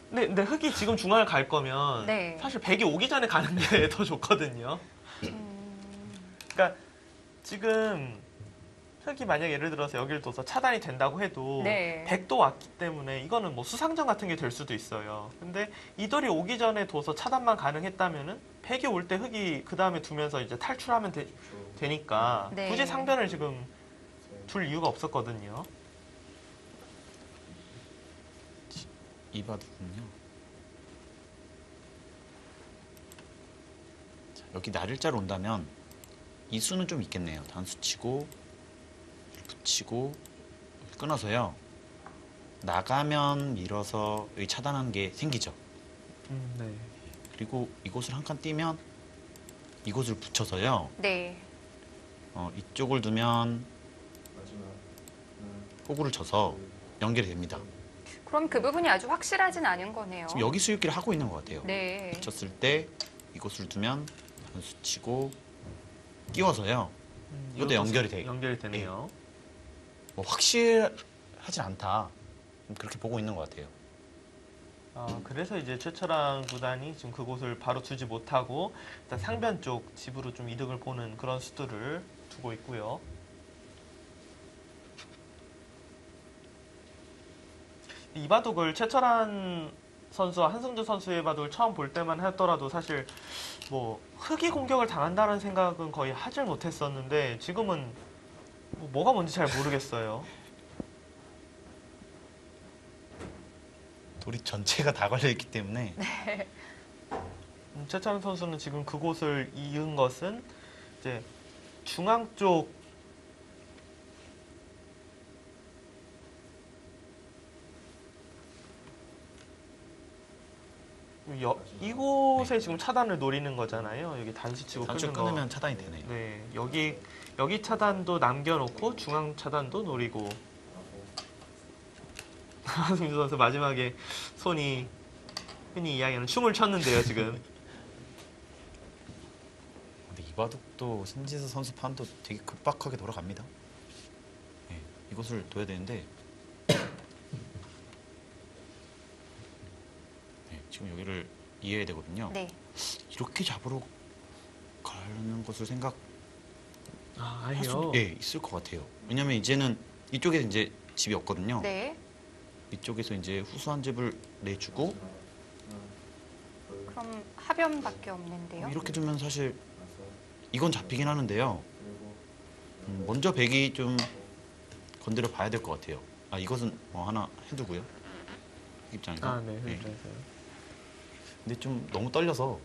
근데 흙이 지금 중앙을 갈 거면 네. 사실 백이 오기 전에 가는 게 더 좋거든요. 그러니까 지금 흙이 만약 예를 들어서 여기를 둬서 차단이 된다고 해도 네. 백도 왔기 때문에 이거는 뭐 수상전 같은 게 될 수도 있어요. 근데 이 돌이 오기 전에 둬서 차단만 가능했다면은 백이 올 때 흙이 그 다음에 두면서 이제 탈출하면 되니까 네. 굳이 상변을 지금 둘 이유가 없었거든요. 이바둑은요. 자, 여기 나를자로 온다면 이 수는 좀 있겠네요. 단수치고 붙이고 끊어서요. 나가면 밀어서 여기 차단하는 게 생기죠. 네. 그리고 이곳을 한 칸 띄면 이곳을 붙여서요. 네. 이쪽을 두면 호구를 쳐서 연결이 됩니다. 그럼 그 부분이 아주 확실하진 않은 거네요. 지금 여기 수익기를 하고 있는 것 같아요. 네. 붙였을 때 이곳을 두면 단수 치고 끼워서요. 이것도 연결이 돼요. 연결이 되네요. 뭐 확실하진 않다. 그렇게 보고 있는 것 같아요. 그래서 이제 최철한 구단이 지금 그곳을 바로 두지 못하고 일단 상변 쪽 집으로 좀 이득을 보는 그런 수들을 두고 있고요. 이 바둑을 최철한 선수와 한승주 선수의 바둑을 처음 볼 때만 하더라도 사실 뭐 흑이 공격을 당한다는 생각은 거의 하질 못했었는데 지금은 뭐가 뭔지 잘 모르겠어요. 돌이 전체가 다 걸려있기 때문에 최철한 선수는 지금 그곳을 이은 것은 이제 중앙 쪽 이곳에 지금 차단을 노리는 거잖아요. 여기 단수 치고 단수 끊는 거. 끊으면 차단이 되네요. 네, 여기 차단도 남겨놓고 중앙 차단도 노리고. 한승주 선수 마지막에 손이 흔히 이야기하는 춤을 췄는데요, 지금. 근데 이 바둑도 신지수 선수 판도 되게 급박하게 돌아갑니다. 네, 이곳을 둬야 되는데 네, 지금 여기를 이해해야 되거든요. 네. 이렇게 잡으러 가는 것을 생각 아니요. 수 있을 것 같아요. 왜냐면 이제는 이쪽에 이제 집이 없거든요. 네. 이쪽에서 이제 후수한 집을 내주고 그럼 하변밖에 없는데요. 이렇게 두면 사실 이건 잡히긴 하는데요. 먼저 백이 좀 건드려 봐야 될 것 같아요. 이것은 하나 해두고요. 입장에서. 네, 그 입장에서요. 근데 좀 너무 떨려서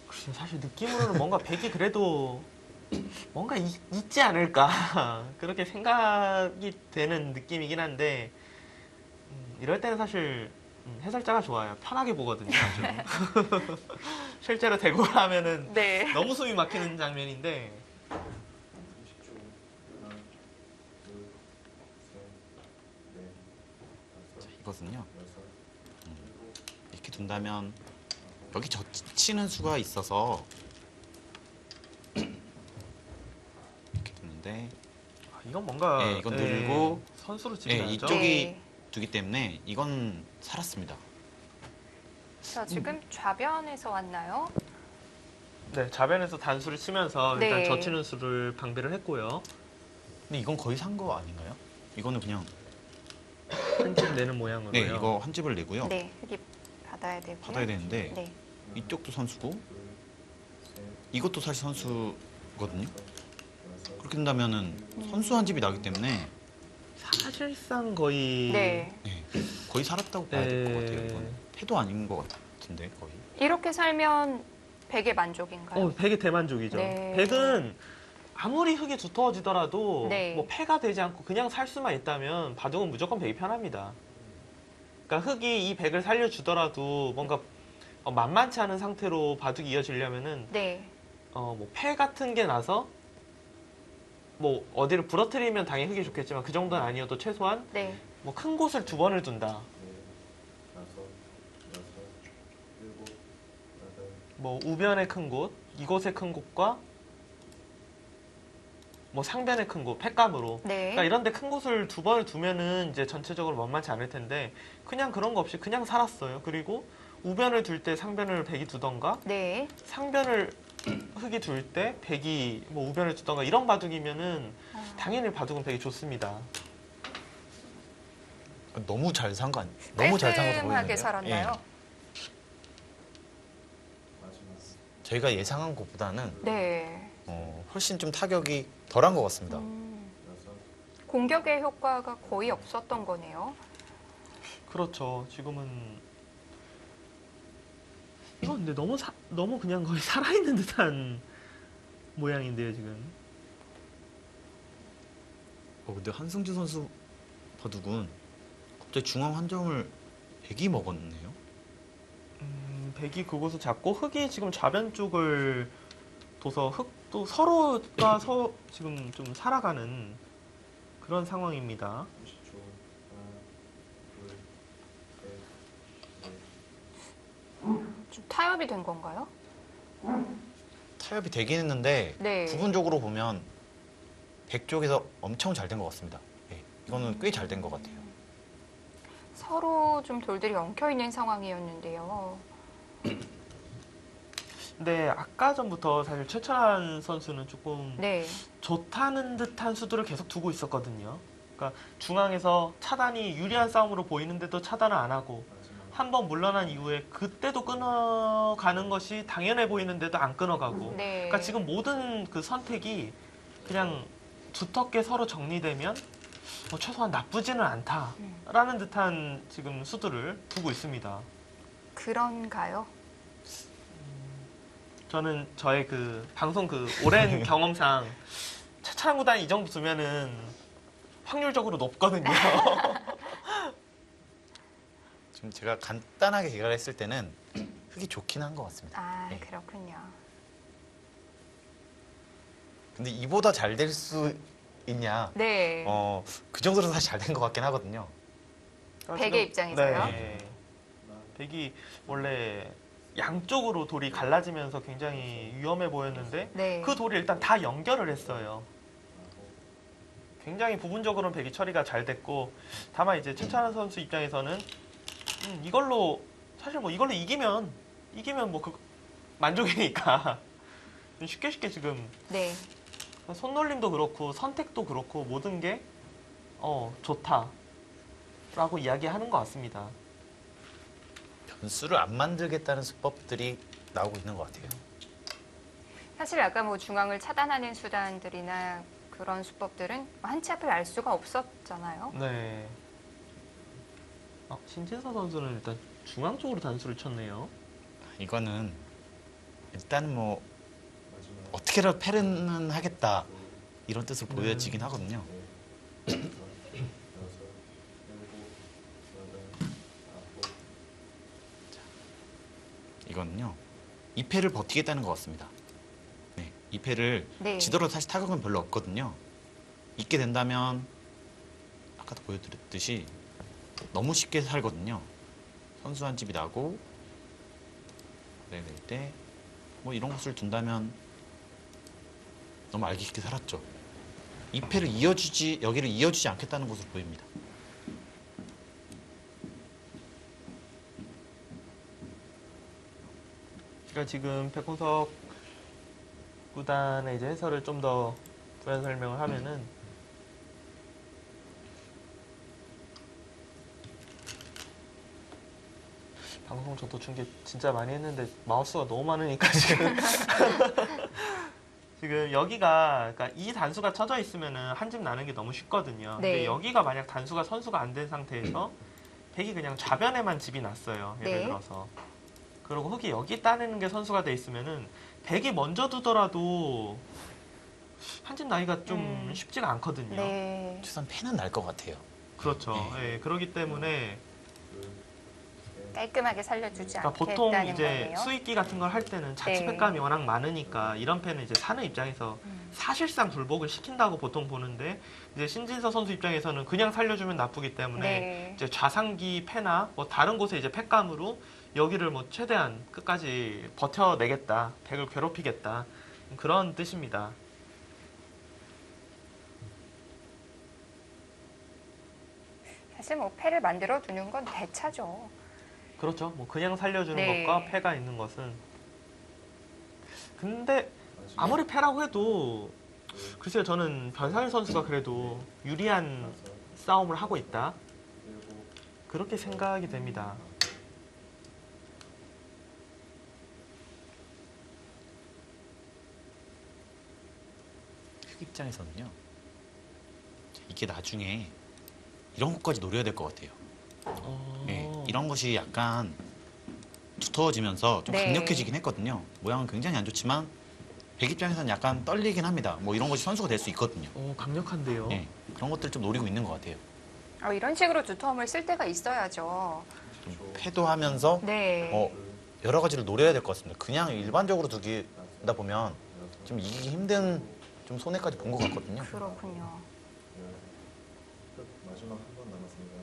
글쎄, 사실 느낌으로는 뭔가 백이 그래도 뭔가 있지 않을까 그렇게 생각이 되는 느낌이긴 한데 이럴 때는 사실 해설자가 좋아요. 편하게 보거든요. 아주. 실제로 대구를 하면은 네. 너무 숨이 막히는 장면인데 자, 이것은요. 이렇게 둔다면 여기 젖히는 수가 있어서 이렇게 두는데 이건 뭔가 네, 이건 늘고 선수로 네, 치면 이쪽이 네. 두기 때문에 이건 살았습니다. 자, 지금 좌변에서 왔나요? 네, 좌변에서 단수를 치면서 네. 일단 젖히는 수를 방비를 했고요. 근데 이건 거의 산 거 아닌가요? 이거는 그냥 한 집 내는 모양으로요. 네, 이거 한 집을 내고요. 네. 흑이 받아야 되고요. 받아야 되는데 네. 이쪽도 선수고 이것도 사실 선수거든요. 그렇게 된다면은 선수 한 집이 나기 때문에 사실상 거의 네. 네, 거의 살았다고 봐야 될 것 네. 같아요. 이건 태도 아닌 것 같은데 거의. 이렇게 살면 백의 만족인가요? 백이 대만족이죠. 네. 백은 아무리 흙이 두터워지더라도 네. 뭐 패가 되지 않고 그냥 살 수만 있다면 바둑은 무조건 백이 편합니다. 그러니까 흙이 이 백을 살려주더라도 뭔가 만만치 않은 상태로 바둑이 이어지려면은 네. 뭐 패 같은 게 나서 뭐 어디를 부러뜨리면 당연히 흙이 좋겠지만 그 정도는 아니어도 최소한 네. 뭐 큰 곳을 두 번을 둔다. 뭐 우변의 큰 곳, 이곳의 큰 곳과 뭐 상변의 큰 곳, 팩감으로. 네. 그러니까 이런데 큰 곳을 두 번을 두면은 이제 전체적으로 만만치 않을 텐데 그냥 그런 거 없이 그냥 살았어요. 그리고 우변을 둘 때 상변을 백이 두던가 네. 상변을 흙이 둘 때 백이 뭐 우변을 두던가 이런 바둑이면은 당연히 바둑은 백이 좋습니다. 너무 잘 산 거 아니에요? 너무 잘 산 것으로 깔끔하게 보이는데요. 살았나요? 저희가 예상한 것보다는 네. 훨씬 좀 타격이 덜한 것 같습니다. 공격의 효과가 거의 없었던 거네요. 그렇죠. 지금은 이건 근데 너무 그냥 거의 살아있는 듯한 모양인데요, 지금. 근데 한승주 선수 바둑은 갑자기 중앙 한 점을 백이 먹었네요. 백이 그곳을 잡고 흑이 지금 좌변 쪽을 둬서 흑도 서로가 지금 좀 살아가는 그런 상황입니다. 좀 타협이 된 건가요? 타협이 되긴 했는데 네. 부분적으로 보면 백 쪽에서 엄청 잘 된 것 같습니다. 네, 이거는 꽤 잘 된 것 같아요. 서로 좀 돌들이 엉켜 있는 상황이었는데요. 근데 아까 전부터 사실 최철한 선수는 조금 네. 좋다는 듯한 수들을 계속 두고 있었거든요. 그러니까 중앙에서 차단이 유리한 싸움으로 보이는데도 차단을 안 하고 한 번 물러난 이후에 그때도 끊어가는 것이 당연해 보이는데도 안 끊어가고 네. 그러니까 지금 모든 그 선택이 그냥 두텁게 서로 정리되면 최소한 나쁘지는 않다라는 듯한 지금 수들을 두고 있습니다. 그런가요? 저는 저의 그 방송 그 오랜 경험상 최찬 구단이 이 정도 두면은 확률적으로 높거든요. 지금 제가 간단하게 계산했을 때는 흑이 좋긴 한 것 같습니다. 아, 네. 그렇군요. 근데 이보다 잘 될 수 있냐? 네. 그 정도로 사실 잘 된 것 같긴 하거든요. 백의 입장에서요? 네. 백이 원래 양쪽으로 돌이 갈라지면서 굉장히 위험해 보였는데 네. 그 돌이 일단 다 연결을 했어요. 굉장히 부분적으로는 백이 처리가 잘 됐고 다만 이제 최찬원 선수 입장에서는 이걸로 사실 뭐 이걸로 이기면 뭐 그 만족이니까 쉽게 지금 네. 손놀림도 그렇고 선택도 그렇고 모든 게 좋다라고 이야기하는 것 같습니다. 변수를 안 만들겠다는 수법들이 나오고 있는 것 같아요. 사실 아까 뭐 중앙을 차단하는 수단들이나 그런 수법들은 한 치 앞을 알 수가 없었잖아요. 네. 신진서 선수는 일단 중앙 쪽으로 단수를 쳤네요. 이거는 일단은 뭐 어떻게라도 패는 하겠다 이런 뜻으로 보여지긴 하거든요. 이거는요 2패를 버티겠다는 것 같습니다. 네, 2패를 네. 지더라도 사실 타격은 별로 없거든요. 있게 된다면 아까도 보여드렸듯이 너무 쉽게 살거든요. 선수 한 집이 나고 낼 때 뭐 이런 것을 둔다면 너무 알기 쉽게 살았죠. 2패를 여기를 이어주지 않겠다는 것으로 보입니다. 제가 지금 백호석 구단의 이제 해설을 좀 더 부연 설명을 하면은 방송 저도 중계 진짜 많이 했는데 마우스가 너무 많으니까 지금 지금 여기가 그러니까 이 단수가 쳐져 있으면은 한 집 나는 게 너무 쉽거든요. 네. 근데 여기가 만약 단수가 선수가 안 된 상태에서 백이 그냥 좌변에만 집이 났어요. 예를 네. 들어서. 그리고 흑이 여기 따내는 게 선수가 돼 있으면은 백이 먼저 두더라도 한 집 나기가 좀 쉽지가 않거든요. 네. 최소한 패는 날 것 같아요. 그렇죠. 예, 그렇기 때문에 깔끔하게 살려주지 그러니까 보통 않겠다는 이제 거네요. 수익기 같은 걸 할 때는 자치백감이 워낙 많으니까 이런 패는 이제 사는 입장에서 사실상 불복을 시킨다고 보통 보는데 이제 신진서 선수 입장에서는 그냥 살려주면 나쁘기 때문에 네. 이제 좌상기 패나 뭐 다른 곳에 이제 패감으로 여기를 뭐 최대한 끝까지 버텨내겠다, 백을 괴롭히겠다 그런 뜻입니다. 사실 뭐 패를 만들어 두는 건 대차죠. 그렇죠. 뭐 그냥 살려주는 네. 것과 패가 있는 것은. 근데 아무리 패라고 해도 글쎄요, 저는 변상일 선수가 그래도 유리한 싸움을 하고 있다. 그렇게 생각이 됩니다. 흑 입장에서는요. 이게 나중에 이런 것까지 노려야 될 것 같아요. 네, 이런 것이 약간 두터워지면서 좀 네. 강력해지긴 했거든요. 모양은 굉장히 안 좋지만 백 입장에서는 약간 떨리긴 합니다. 뭐 이런 것이 선수가 될 수 있거든요. 강력한데요. 예, 그런 것들 좀 노리고 있는 것 같아요. 이런 식으로 두터움을 쓸 때가 있어야죠. 좀 패도하면서 네. 여러 가지를 노려야 될 것 같습니다. 그냥 일반적으로 두기다 보면 좀 이기기 힘든 좀 손해까지 본 것 같거든요. 그렇군요. 마지막 한 번 남았습니다.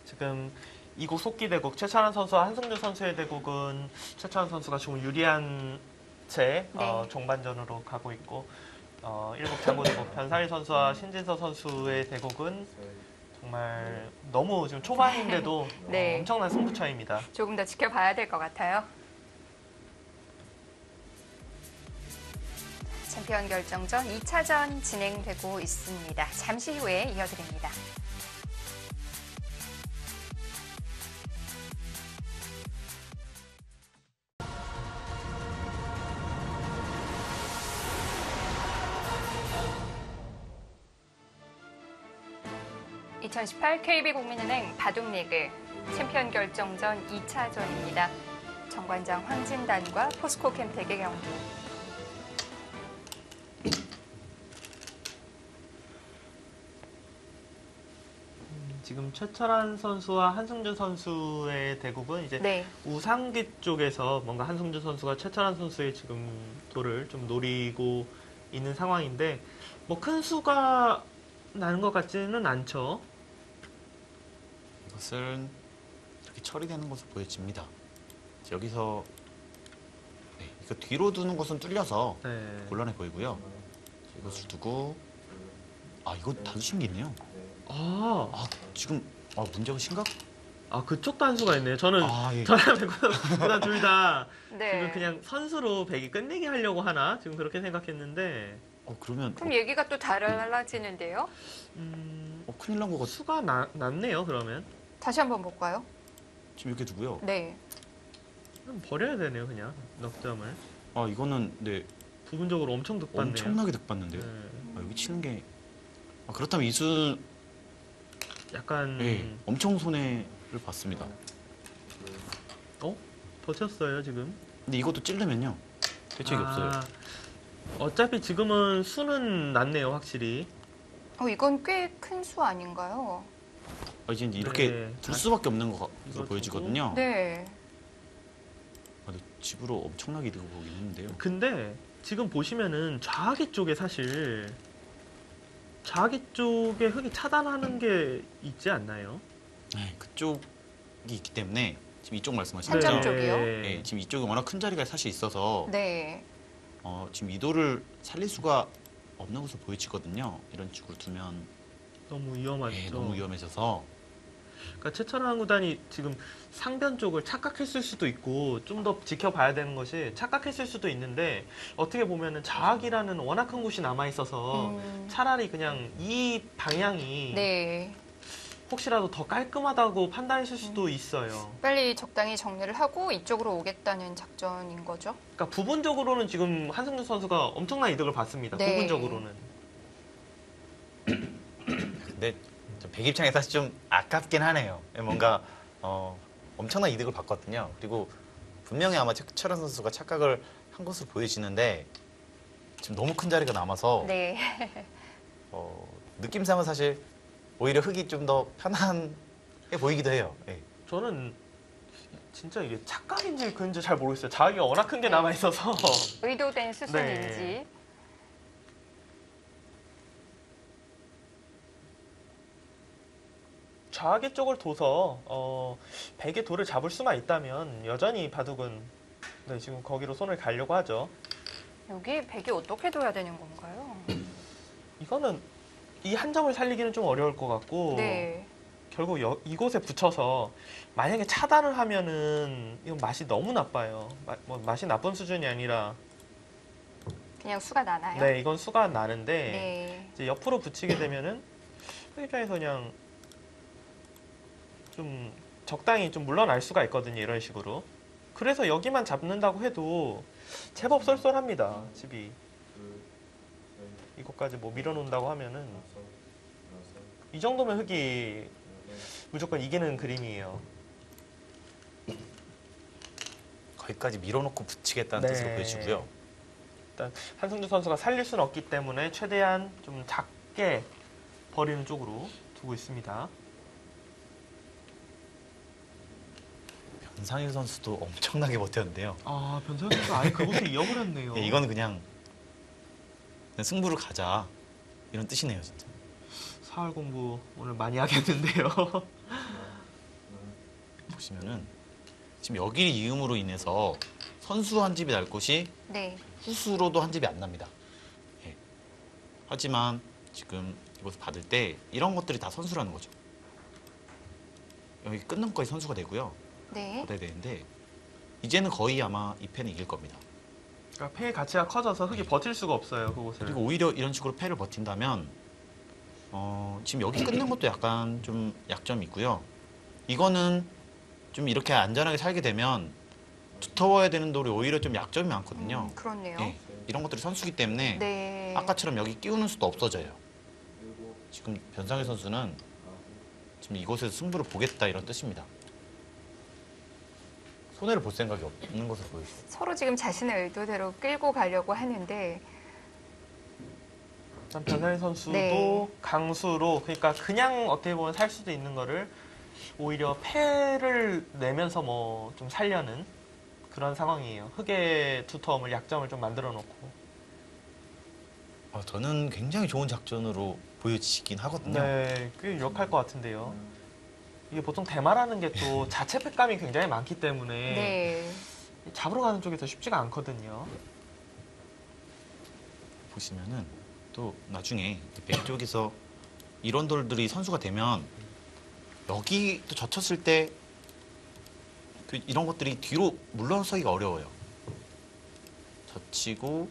지금 이국 속기 대국 최찬원 선수와 한승준 선수의 대국은 최찬원 선수가 조금 유리한 채 네. 종반전으로 가고 있고 일국 장고 대국 변상일 선수와 신진서 선수의 대국은 정말 너무 지금 초반인데도 네. 엄청난 승부처입니다. 조금 더 지켜봐야 될 것 같아요. 챔피언 결정전 2차전 진행되고 있습니다. 잠시 후에 이어드립니다. (2018) KB국민은행 바둑리그 챔피언 결정전 2차전입니다. 정관장 황진단과 포스코 캠텍의 경기. 지금 최철한 선수와 한승준 선수의 대국은 이제 네. 우상기 쪽에서 뭔가 한승준 선수가 최철한 선수의 지금 돌을 좀 노리고 있는 상황인데 뭐 큰 수가 나는 것 같지는 않죠. 이것은 이렇게 처리되는 것으로 보여집니다. 여기서 이거 뒤로 두는 것은 뚫려서 네. 곤란해 보이고요. 이것을 두고 이거 단수신기 있네요. 지금 문제가 심각? 그쪽 단수가 있네요. 저는 예. 저라면 그냥 둘 다 네. 지금 그냥 선수로 백이 끝내게 하려고 하나 지금 그렇게 생각했는데 그러면 그럼 얘기가 또 달라지는데요. 큰일 난 것 같아. 수가 낮네요. 그러면 다시 한번 볼까요? 지금 이렇게 두고요. 네. 그럼 버려야 되네요. 그냥 넉점을 이거는 부분적으로 엄청 득받네요. 엄청나게 득받는데요. 네. 여기 치는 게 그렇다면 이수 약간 엄청 손해를 봤습니다. 버텼어요 지금. 근데 이것도 찌르면요 대책이 없어요. 어차피 지금은 수는 낮네요 확실히. 이건 꽤 큰 수 아닌가요? 이제 이렇게 네. 둘 수밖에 없는 것으로 이거 보여지거든요. 네. 근데 집으로 엄청나게 이득을 보긴 했는데요. 근데 지금 보시면은 좌하기 쪽에 사실 좌하기 쪽에 흙이 차단하는 게 있지 않나요? 네, 그쪽이 있기 때문에 지금 이쪽 말씀하신 한점 거죠? 쪽이요? 네, 지금 이쪽이 워낙 큰 자리가 사실 있어서 네. 지금 이도를 살릴 수가 없는 것으로 보여지거든요. 이런 식으로 두면 너무 위험하죠. 너무 위험해져서 그러니까 최철환 구단이 지금 상변 쪽을 착각했을 수도 있고 좀 더 지켜봐야 되는 것이 착각했을 수도 있는데 어떻게 보면은 좌악이라는 워낙 큰 곳이 남아 있어서 차라리 그냥 이 방향이 네. 혹시라도 더 깔끔하다고 판단했을 수도 있어요. 빨리 적당히 정리를 하고 이쪽으로 오겠다는 작전인 거죠? 그러니까 부분적으로는 지금 한승준 선수가 엄청난 이득을 봤습니다. 네. 부분적으로는. 근데 백 입장에서 사실 좀 아깝긴 하네요. 뭔가 엄청난 이득을 봤거든요. 그리고 분명히 아마 최철원 선수가 착각을 한 것으로 보여지는데 지금 너무 큰 자리가 남아서 네. 느낌상은 사실 오히려 흙이 좀 더 편안해 보이기도 해요. 예. 저는 진짜 이게 착각인지 그인지 잘 모르겠어요. 자기가 워낙 큰 게 남아 있어서. 의도된 수순인지. 네. 좌하기 쪽을 둬서 백의 돌을 잡을 수만 있다면 여전히 바둑은 지금 거기로 손을 가려고 하죠. 여기 백이 어떻게 둬야 되는 건가요? 이거는 이 한 점을 살리기는 좀 어려울 것 같고 네. 결국 이곳에 붙여서 만약에 차단을 하면은 이건 맛이 너무 나빠요. 맛이 나쁜 수준이 아니라 그냥 수가 나나요? 네 이건 수가 나는데 네. 이제 옆으로 붙이게 되면은 그 입장에서 그냥 좀 적당히 좀 물러날 수가 있거든요. 이런 식으로. 그래서 여기만 잡는다고 해도 제법 쏠쏠합니다. 집이. 이것까지 뭐 밀어놓는다고 하면은 이 정도면 흑이 무조건 이기는 그림이에요. 거기까지 밀어놓고 붙이겠다는 네. 뜻으로 보여지고요. 일단 한승주 선수가 살릴 수는 없기 때문에 최대한 좀 작게 버리는 쪽으로 두고 있습니다. 변상일 선수도 엄청나게 버텼는데요. 아, 변상 선수 아예 그곳을 이어버렸네요. 예, 이거는 그냥 승부를 가자 이런 뜻이네요, 진짜. 사활 공부 오늘 많이 하겠는데요. 보시면은 지금 여기 이음으로 인해서 선수 한 집이 날 곳이 네. 후수로도 한 집이 안 납니다. 예. 하지만 지금 이것을 받을 때 이런 것들이 다 선수라는 거죠. 여기 끊는 거에 선수가 되고요. 네. 받아야 되는데 이제는 거의 아마 이 패는 이길 겁니다. 그러니까 패의 가치가 커져서 흑이 버틸 수가 없어요, 그곳을. 그리고 오히려 이런 식으로 패를 버틴다면 지금 여기 끊는 것도 약간 좀 약점이 있고요. 이거는 좀 이렇게 안전하게 살게 되면 두터워야 되는 돌이 오히려 좀 약점이 많거든요. 그렇네요. 예, 이런 것들이 선수기 때문에 네. 아까처럼 여기 끼우는 수도 없어져요. 지금 변상일 선수는 지금 이곳에서 승부를 보겠다 이런 뜻입니다. 손해를 볼 생각이 없는 것으로 보여요. 서로 지금 자신의 의도대로 끌고 가려고 하는데 일단 변상일 선수도 네. 강수로, 그러니까 그냥 어떻게 보면 살 수도 있는 거를 오히려 패를 내면서 뭐 좀 살려는 그런 상황이에요. 흑의 두터움을, 약점을 좀 만들어 놓고. 저는 굉장히 좋은 작전으로 보여지긴 하거든요. 네, 꽤 유력할 것 같은데요. 이게 보통 대마라는 게 또 자체 패감이 굉장히 많기 때문에 네. 잡으러 가는 쪽이 더 쉽지가 않거든요. 보시면은 또 나중에 백 쪽에서 이런 돌들이 선수가 되면 여기 또 젖혔을 때 이런 것들이 뒤로 물러서기가 어려워요. 젖히고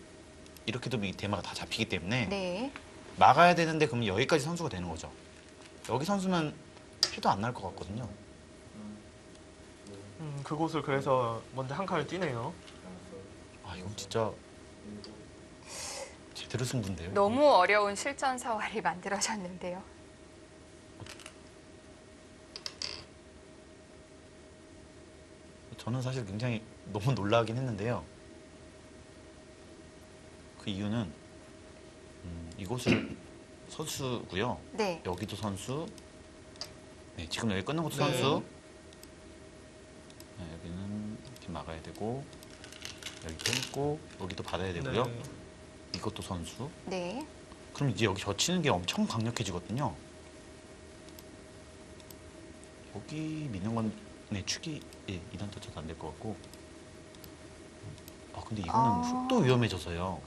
이렇게 되면 이 대마가 다 잡히기 때문에 네. 막아야 되는데 그러면 여기까지 선수가 되는 거죠. 여기 선수면 피도 안 날 것 같거든요. 그곳을 그래서 먼저 한 칸을 뛰네요. 아 이건 진짜 제대로 승부인데요. 너무 어려운 실전 사활이 만들어졌는데요. 저는 사실 굉장히 너무 놀라긴 했는데요. 그 이유는 이곳을 선수고요. 네. 여기도 선수. 네, 지금 여기 끊는 것도 네. 선수. 네, 여기는 이렇게 막아야 되고 여기 끊고 여기도 받아야 되고요. 네. 이것도 선수. 네. 그럼 이제 여기 젖히는 게 엄청 강력해지거든요. 여기 미는 건 네, 축이 예, 2단 터쳐도 안 될 것 같고. 근데 이거는 흙도 위험해져서요.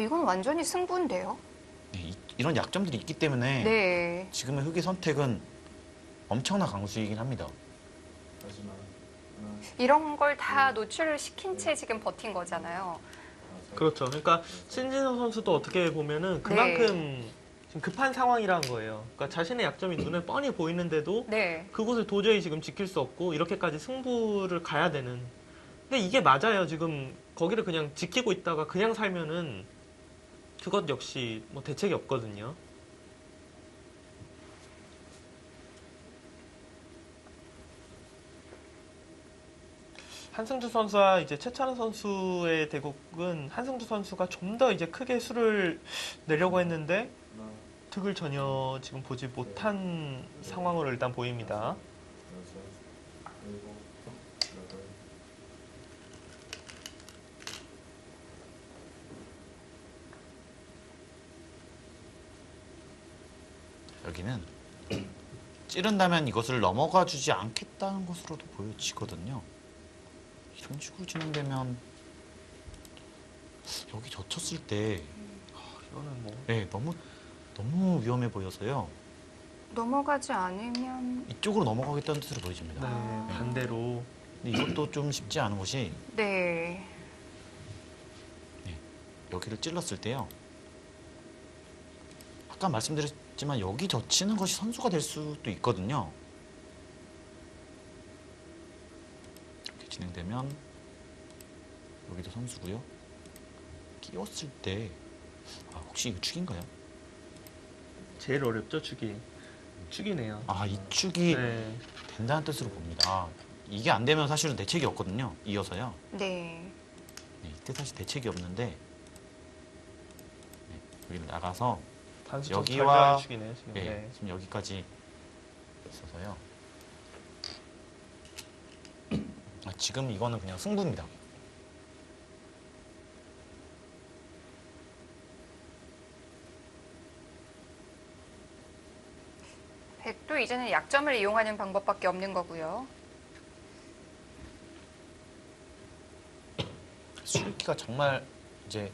이건 완전히 승부인데요. 네, 이런 약점들이 있기 때문에 네. 지금의 흙의 선택은 엄청난 강수이긴 합니다. 이런 걸 다 노출을 시킨 채 지금 버틴 거잖아요. 그렇죠. 그러니까 신진호 선수도 어떻게 보면은 그만큼 지금 급한 상황이라는 거예요. 그러니까 자신의 약점이 눈에 뻔히 보이는데도 네. 그곳을 도저히 지금 지킬 수 없고 이렇게까지 승부를 가야 되는. 근데 이게 맞아요. 지금 거기를 그냥 지키고 있다가 그냥 살면은 그것 역시 뭐 대책이 없거든요. 한승주 선수와 이제 최찬원 선수의 대국은 한승주 선수가 좀 더 이제 크게 수를 내려고 했는데 득을 전혀 지금 보지 못한 상황으로 일단 보입니다. 여기는 찌른다면 이것을 넘어가 주지 않겠다는 것으로도 보여지거든요. 이런 식으로 진행되면 여기 젖혔을 때 이거는 뭐 네, 너무 위험해 보여서요. 넘어가지 않으면 이쪽으로 넘어가겠다는 뜻으로 보여집니다. 네, 반대로 근데 이것도 좀 쉽지 않은 것이 네. 여기를 찔렀을 때요. 아까 말씀드렸지만 여기 젖히는 것이 선수가 될 수도 있거든요. 진행되면 여기도 선수고요. 끼웠을 때 혹시 이거 축인가요? 제일 어렵죠, 축이. 축이네요. 이 축이 네. 된다는 뜻으로 봅니다. 이게 안 되면 사실은 대책이 없거든요. 이어서요. 네. 네, 이때 사실 대책이 없는데 여기를 나가서 단수적 여기와 절묘한 축이네요, 지금. 네, 네. 지금 여기까지 있어서요. 지금 이거는 그냥 승부입니다. 백도 이제는 약점을 이용하는 방법밖에 없는 거고요. 수리키가 정말 이제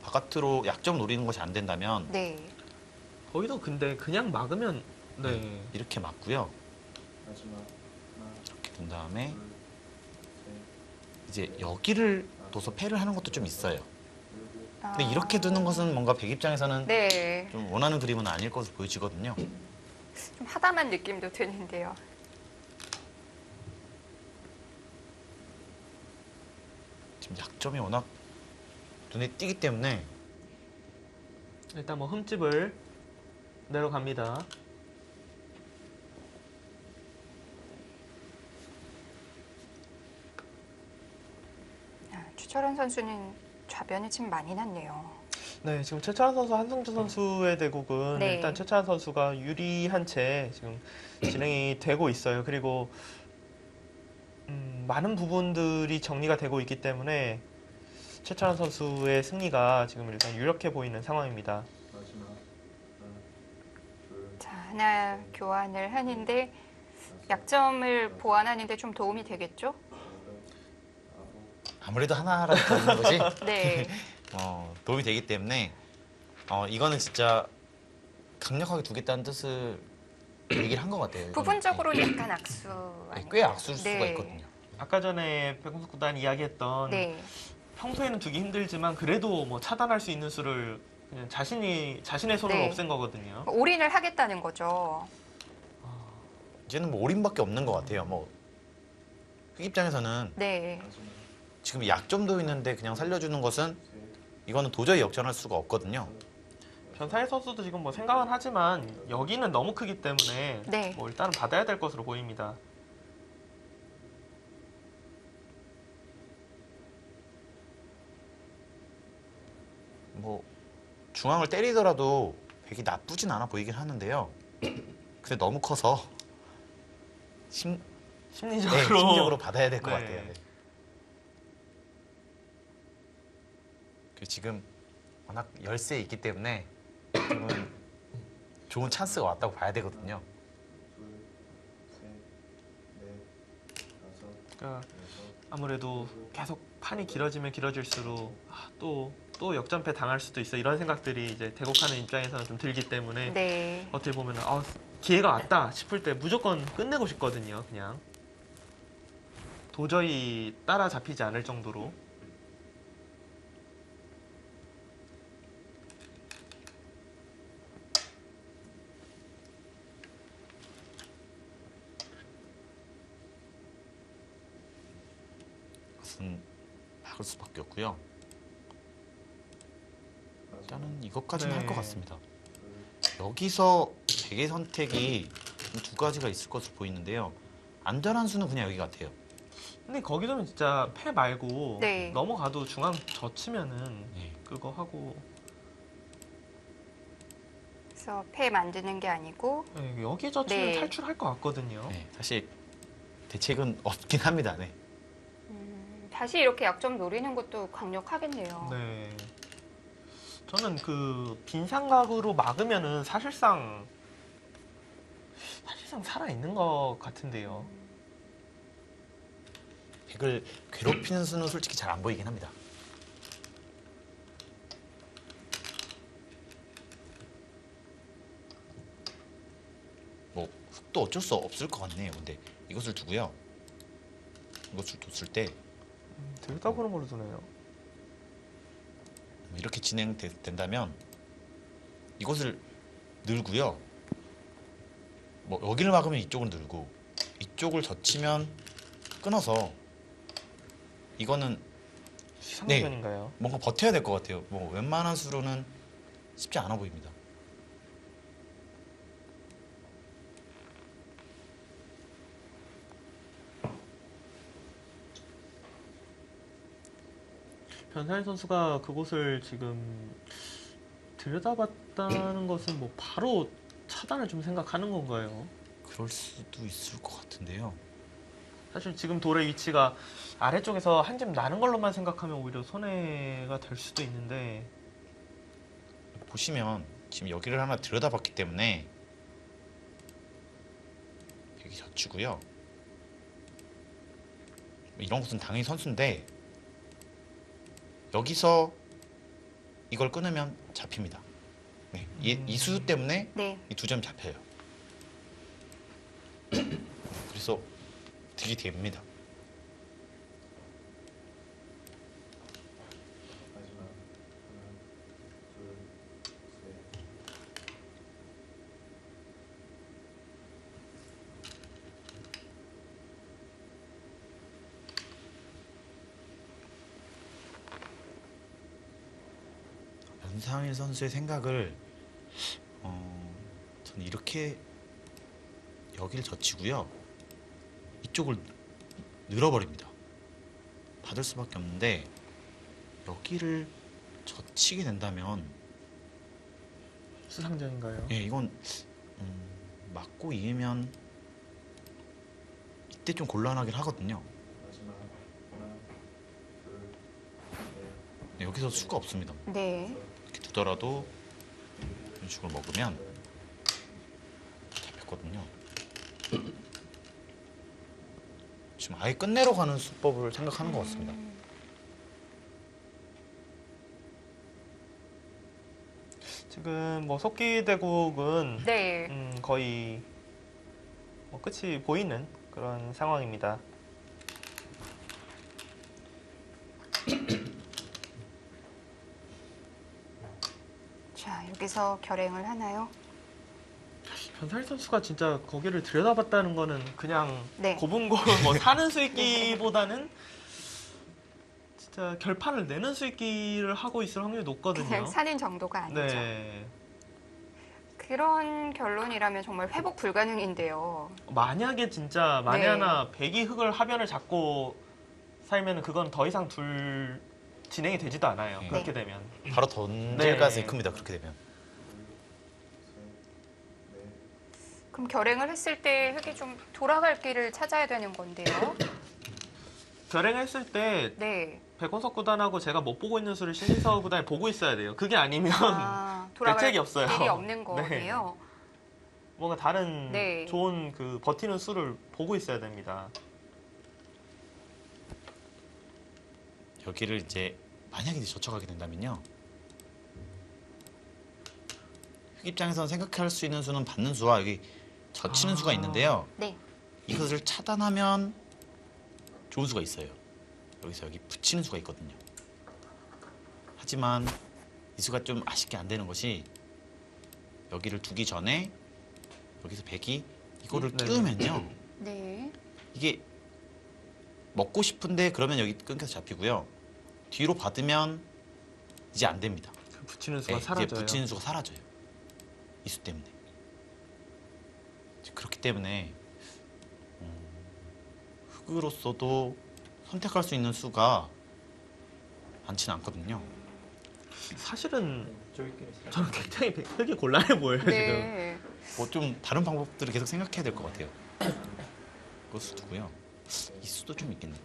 바깥으로 약점 노리는 것이 안 된다면 네. 거기도 근데 그냥 막으면 네. 이렇게 맞고요. 이렇게 둔 다음에 이제 여기를 둬서 패를 하는 것도 좀 있어요. 근데 이렇게 두는 것은 뭔가 백 입장에서는 네. 좀 원하는 그림은 아닐 것으로 보여지거든요. 좀 하다만 느낌도 드는데요. 지금 약점이 워낙 눈에 띄기 때문에 일단 뭐 흠집을 내려갑니다. 추철원 선수는 좌변이 지금 많이 났네요. 네, 지금 최찬환 선수, 한성주 선수의 대국은 네. 일단 최찬환 선수가 유리한 채 지금 진행이 되고 있어요. 그리고 많은 부분들이 정리가 되고 있기 때문에 최찬환 선수의 승리가 지금 일단 유력해 보이는 상황입니다. 자, 하나 교환을 하는데 약점을 보완하는데 좀 도움이 되겠죠? 아무래도 하나라도 더 있는 것이 네. 도움이 되기 때문에 이거는 진짜 강력하게 두겠다는 뜻을 얘기를 한 것 같아요. 이거는. 부분적으로는 약간 악수. 네, 꽤 악수일 수가 네. 있거든요. 아까 전에 백운석 구단 이야기했던 네. 평소에는 두기 힘들지만 그래도 뭐 차단할 수 있는 수를 그냥 자신의 손으로 네. 없앤 거거든요. 올인을 하겠다는 거죠. 이제는 뭐 올인밖에 없는 것 같아요. 뭐 흑 입장에서는 네. 지금 약점도 있는데 그냥 살려주는 것은 이거는 도저히 역전할 수가 없거든요. 변상일 선수도 지금 뭐 생각은 하지만 여기는 너무 크기 때문에 네. 뭐 일단은 받아야 될 것으로 보입니다. 뭐 중앙을 때리더라도 백이 나쁘진 않아 보이긴 하는데요. 근데 너무 커서 심리적으로 심리적으로 받아야 될 것 네. 같아요. 네. 지금 워낙 열세에 있기 때문에 지금은 좋은 찬스가 왔다고 봐야 되거든요. 그러니까 아무래도 계속 판이 길어지면 길어질수록 또 역전패 당할 수도 있어 이런 생각들이 이제 대국하는 입장에서는 좀 들기 때문에 네. 어떻게 보면 기회가 왔다 싶을 때 무조건 끝내고 싶거든요. 그냥 도저히 따라잡히지 않을 정도로. 그것은 막을 수밖에 없고요. 일단은 이것까지는 네. 할 것 같습니다. 여기서 백의 선택이 두 가지가 있을 것으로 보이는데요. 안전한 수는 그냥 여기 같아요. 근데 거기서는 진짜 패 말고 네. 넘어가도 중앙 젖히면은 네. 그거 하고 그래서 패 만드는 게 아니고 여기 젖히면 네. 탈출할 것 같거든요. 네, 사실 대책은 없긴 합니다. 네. 다시 이렇게 약점 노리는 것도 강력하겠네요. 네. 저는 그 빈상각으로 막으면은 사실상 살아 있는 것 같은데요. 백을 괴롭히는 수는 솔직히 잘 안 보이긴 합니다. 뭐 흑도 어쩔 수 없을 것 같네요. 근데 이것을 두고요. 이것을 뒀을 때 들다 보는 걸로 두네요. 이렇게 진행된다면 이것을 늘고요. 뭐 여기를 막으면 이쪽을 늘고 이쪽을 젖히면 끊어서 이거는 시상전인가요? 뭔가 버텨야 될 것 같아요. 뭐 웬만한 수로는 쉽지 않아 보입니다. 변상일 선수가 그곳을 지금 들여다봤다는 것은 뭐 바로 차단을 좀 생각하는 건가요? 그럴 수도 있을 것 같은데요. 사실 지금 돌의 위치가 아래쪽에서 한 점 나는 걸로만 생각하면 오히려 손해가 될 수도 있는데 보시면 지금 여기를 하나 들여다봤기 때문에 여기 젖히고요. 이런 곳은 당연히 선수인데 여기서 이걸 끊으면 잡힙니다. 네, 이 수수 때문에 네. 이 두 점 잡혀요. 그래서 득이 됩니다. 변상일 선수의 생각을 저는 이렇게 여기를 젖히고요. 이쪽을 늘어버립니다. 받을 수밖에 없는데 여기를 젖히게 된다면 수상전인가요? 예, 이건 맞고 이으면 이때 좀 곤란하긴 하거든요. 네, 여기서 수가 없습니다. 네. 이렇게 두더라도 이런 식으로 먹으면 잡혔거든요. 지금 아예 끝내러 가는 수법을 생각하는 것 같습니다. 지금 뭐 속기대국은 네. 거의 뭐 끝이 보이는 그런 상황입니다. 자, 여기서 결행을 하나요? 변상일 선수가 진짜 거기를 들여다봤다는 거는 그냥 네. 고분고분 뭐 사는 수익기보다는 진짜 결판을 내는 수익기를 하고 있을 확률이 높거든요. 그냥 사는 정도가 아니죠. 네. 그런 결론이라면 정말 회복 불가능인데요. 만약에 진짜 만에 네. 하나 백이 흙을 하변을 잡고 살면 그건 더 이상 진행이 되지도 않아요. 네. 그렇게 되면. 바로 던질 네. 가능성이 큽니다. 그렇게 되면. 그럼 결행을 했을 때 흙이 좀 돌아갈 길을 찾아야 되는 건데요. 결행했을 때 네. 백원석 구단하고 제가 못 보고 있는 수를 신진서 구단이 보고 있어야 돼요. 그게 아니면 돌아갈 대책이 없어요. 길이 없는 네. 거네요. 뭔가 다른 네. 좋은 그 버티는 수를 보고 있어야 됩니다. 여기를 이제 만약에 이제 젖혀가게 된다면요. 흑 입장에서는 생각할 수 있는 수는 받는 수와 여기 젖히는 수가 있는데요. 네. 이것을 차단하면 좋은 수가 있어요. 여기서 여기 붙이는 수가 있거든요. 하지만 이 수가 좀 아쉽게 안 되는 것이 여기를 두기 전에 여기서 백이 이거를 네. 끼우면요. 네. 이게 먹고 싶은데 그러면 여기 끊겨서 잡히고요. 뒤로 받으면 이제 안 됩니다. 그 붙이는 수가 네, 이제 사라져요. 붙이는 수가 사라져요. 이 수 때문에. 그렇기 때문에 흑으로서도 선택할 수 있는 수가 많지는 않거든요. 사실은 저는 굉장히 흑이 곤란해 보여요 지금. 네. 뭐 좀 다른 방법들을 계속 생각해야 될 것 같아요. 그 수도고요. 이 수도 좀 있겠네요.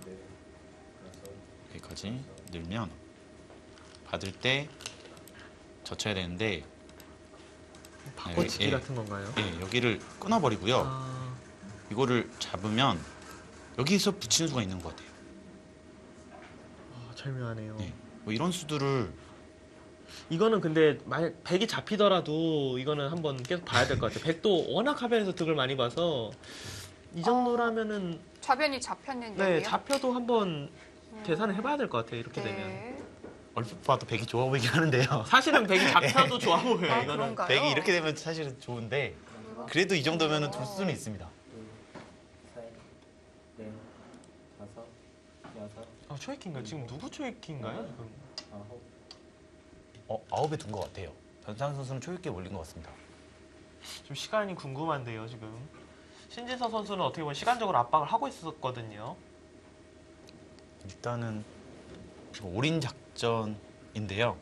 여기까지 늘면 받을 때 젖혀야 되는데 바꿔치기 예, 같은 건가요? 예, 여기를 끊어버리고요. 아, 이거를 잡으면 여기서 붙이는 수가 있는 것 같아요. 절묘하네요. 네. 뭐 이런 수들을 이거는 근데 만약 백이 잡히더라도 이거는 한번 계속 봐야 될 것 같아요. 백도 워낙 하변에서 득을 많이 봐서 이 정도라면은 좌변이 잡혔는데요. 네 잡혀도 한번 계산을 해봐야 될 것 같아요. 이렇게 되면 네. 얼핏 봐도 백이 좋아 보이긴 하는데요. 사실은 백이 잡혀도 좋아 보여요. 아, 이거는 그런가요? 백이 이렇게 되면 사실은 좋은데 그래도 이 정도면은 줄 수는 있습니다. 초이키인가요? 지금 누구 초이키인가요? 지금? 9에 둔 것 같아요. 변상 선수는 초유기에 올린 것 같습니다. 좀 시간이 궁금한데요, 지금. 신진서 선수는 어떻게 보면 시간적으로 압박을 하고 있었거든요. 일단은 지금 올인 작전인데요.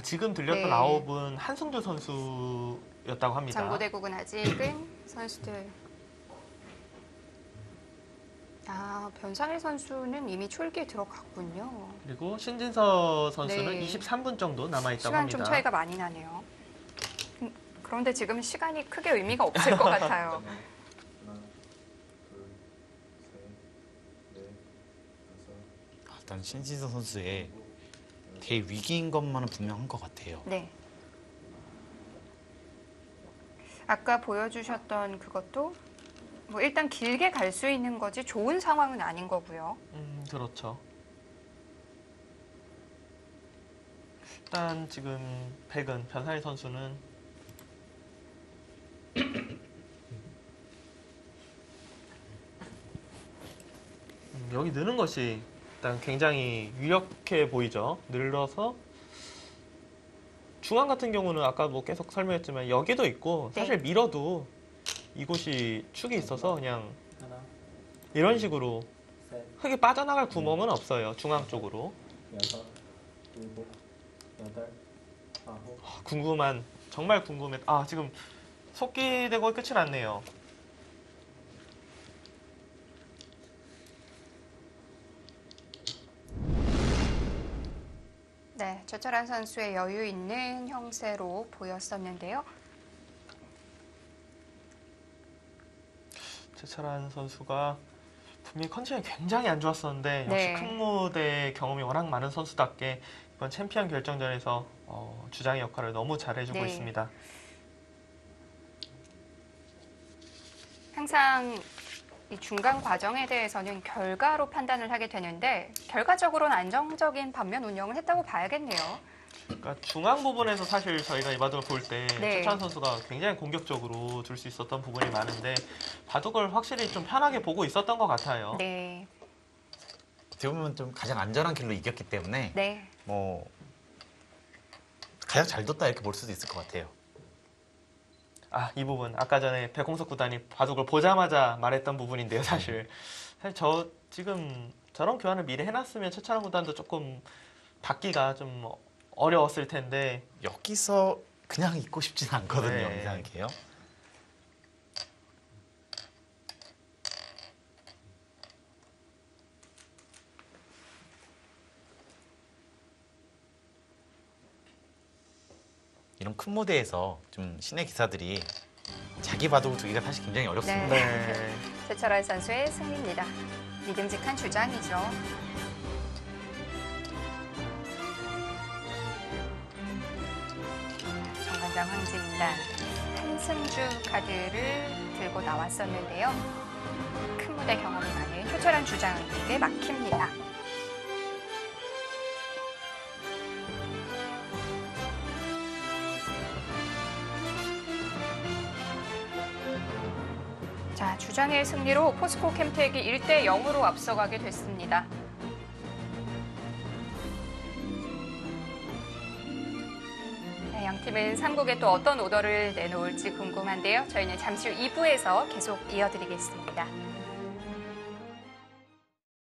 지금 들렸던 네. 아홉은 한승주 선수였다고 합니다. 장고대국은 아직은 선수들. 변상일 선수는 이미 초읽기에 들어갔군요. 그리고 신진서 선수는 네. 23분 정도 남아있다고 시간 합니다. 좀 차이가 많이 나네요. 그런데 지금 시간이 크게 의미가 없을 것 같아요. 일단 신진서 선수의 대위기인 것만은 분명한 것 같아요. 네. 아까 보여주셨던 그것도 뭐 일단 길게 갈 수 있는 거지 좋은 상황은 아닌 거고요. 그렇죠. 일단 지금 백은 변상일 선수는 여기 느는 것이 일단 굉장히 유력해 보이죠. 늘려서 중앙 같은 경우는 아까 뭐 계속 설명했지만 여기도 있고 네. 사실 밀어도 이곳이 축이 있어서 그냥 이런 식으로 흙이 빠져나갈 구멍은 없어요. 중앙 쪽으로. 정말 궁금해. 지금 속기되고 끝이 났네요. 네, 최철한 선수의 여유 있는 형세로 보였었는데요. 최철한 선수가 분명히 컨디션이 굉장히 안 좋았었는데 네. 역시 큰 무대 경험이 워낙 많은 선수답게 이번 챔피언 결정전에서 주장의 역할을 너무 잘해주고 네. 있습니다. 항상 이 중간 과정에 대해서는 결과로 판단을 하게 되는데 결과적으로는 안정적인 반면 운영을 했다고 봐야겠네요. 그러니까 중앙 부분에서 사실 저희가 이 바둑을 볼 때 네. 최철한 선수가 굉장히 공격적으로 둘 수 있었던 부분이 많은데 바둑을 확실히 좀 편하게 보고 있었던 것 같아요. 네, 어떻게 보면 좀 가장 안전한 길로 이겼기 때문에 네, 뭐 가장 잘 뒀다 이렇게 볼 수도 있을 것 같아요. 이 부분 아까 전에 백홍석 구단이 바둑을 보자마자 말했던 부분인데요. 사실 저 지금 저런 교환을 미리 해놨으면 최철한 구단도 조금 받기가 좀 어려웠을 텐데 여기서 그냥 있고 싶지는 않거든요. 네. 이상하게요. 이런 큰 무대에서 좀 신의 기사들이 자기 바둑을 두기가 사실 굉장히 어렵습니다. 네. 최철한 선수의 승리입니다. 믿음직한 주장이죠. 정관장 황진단 한승주 카드를 들고 나왔었는데요. 큰 무대 경험이 많은 최철한 주장에게 막힙니다. 자, 주장의 승리로 포스코 캠텍이 1대 0으로 앞서가게 됐습니다. 네, 양 팀은 3국에 또 어떤 오더를 내놓을지 궁금한데요. 저희는 잠시 후 2부에서 계속 이어드리겠습니다.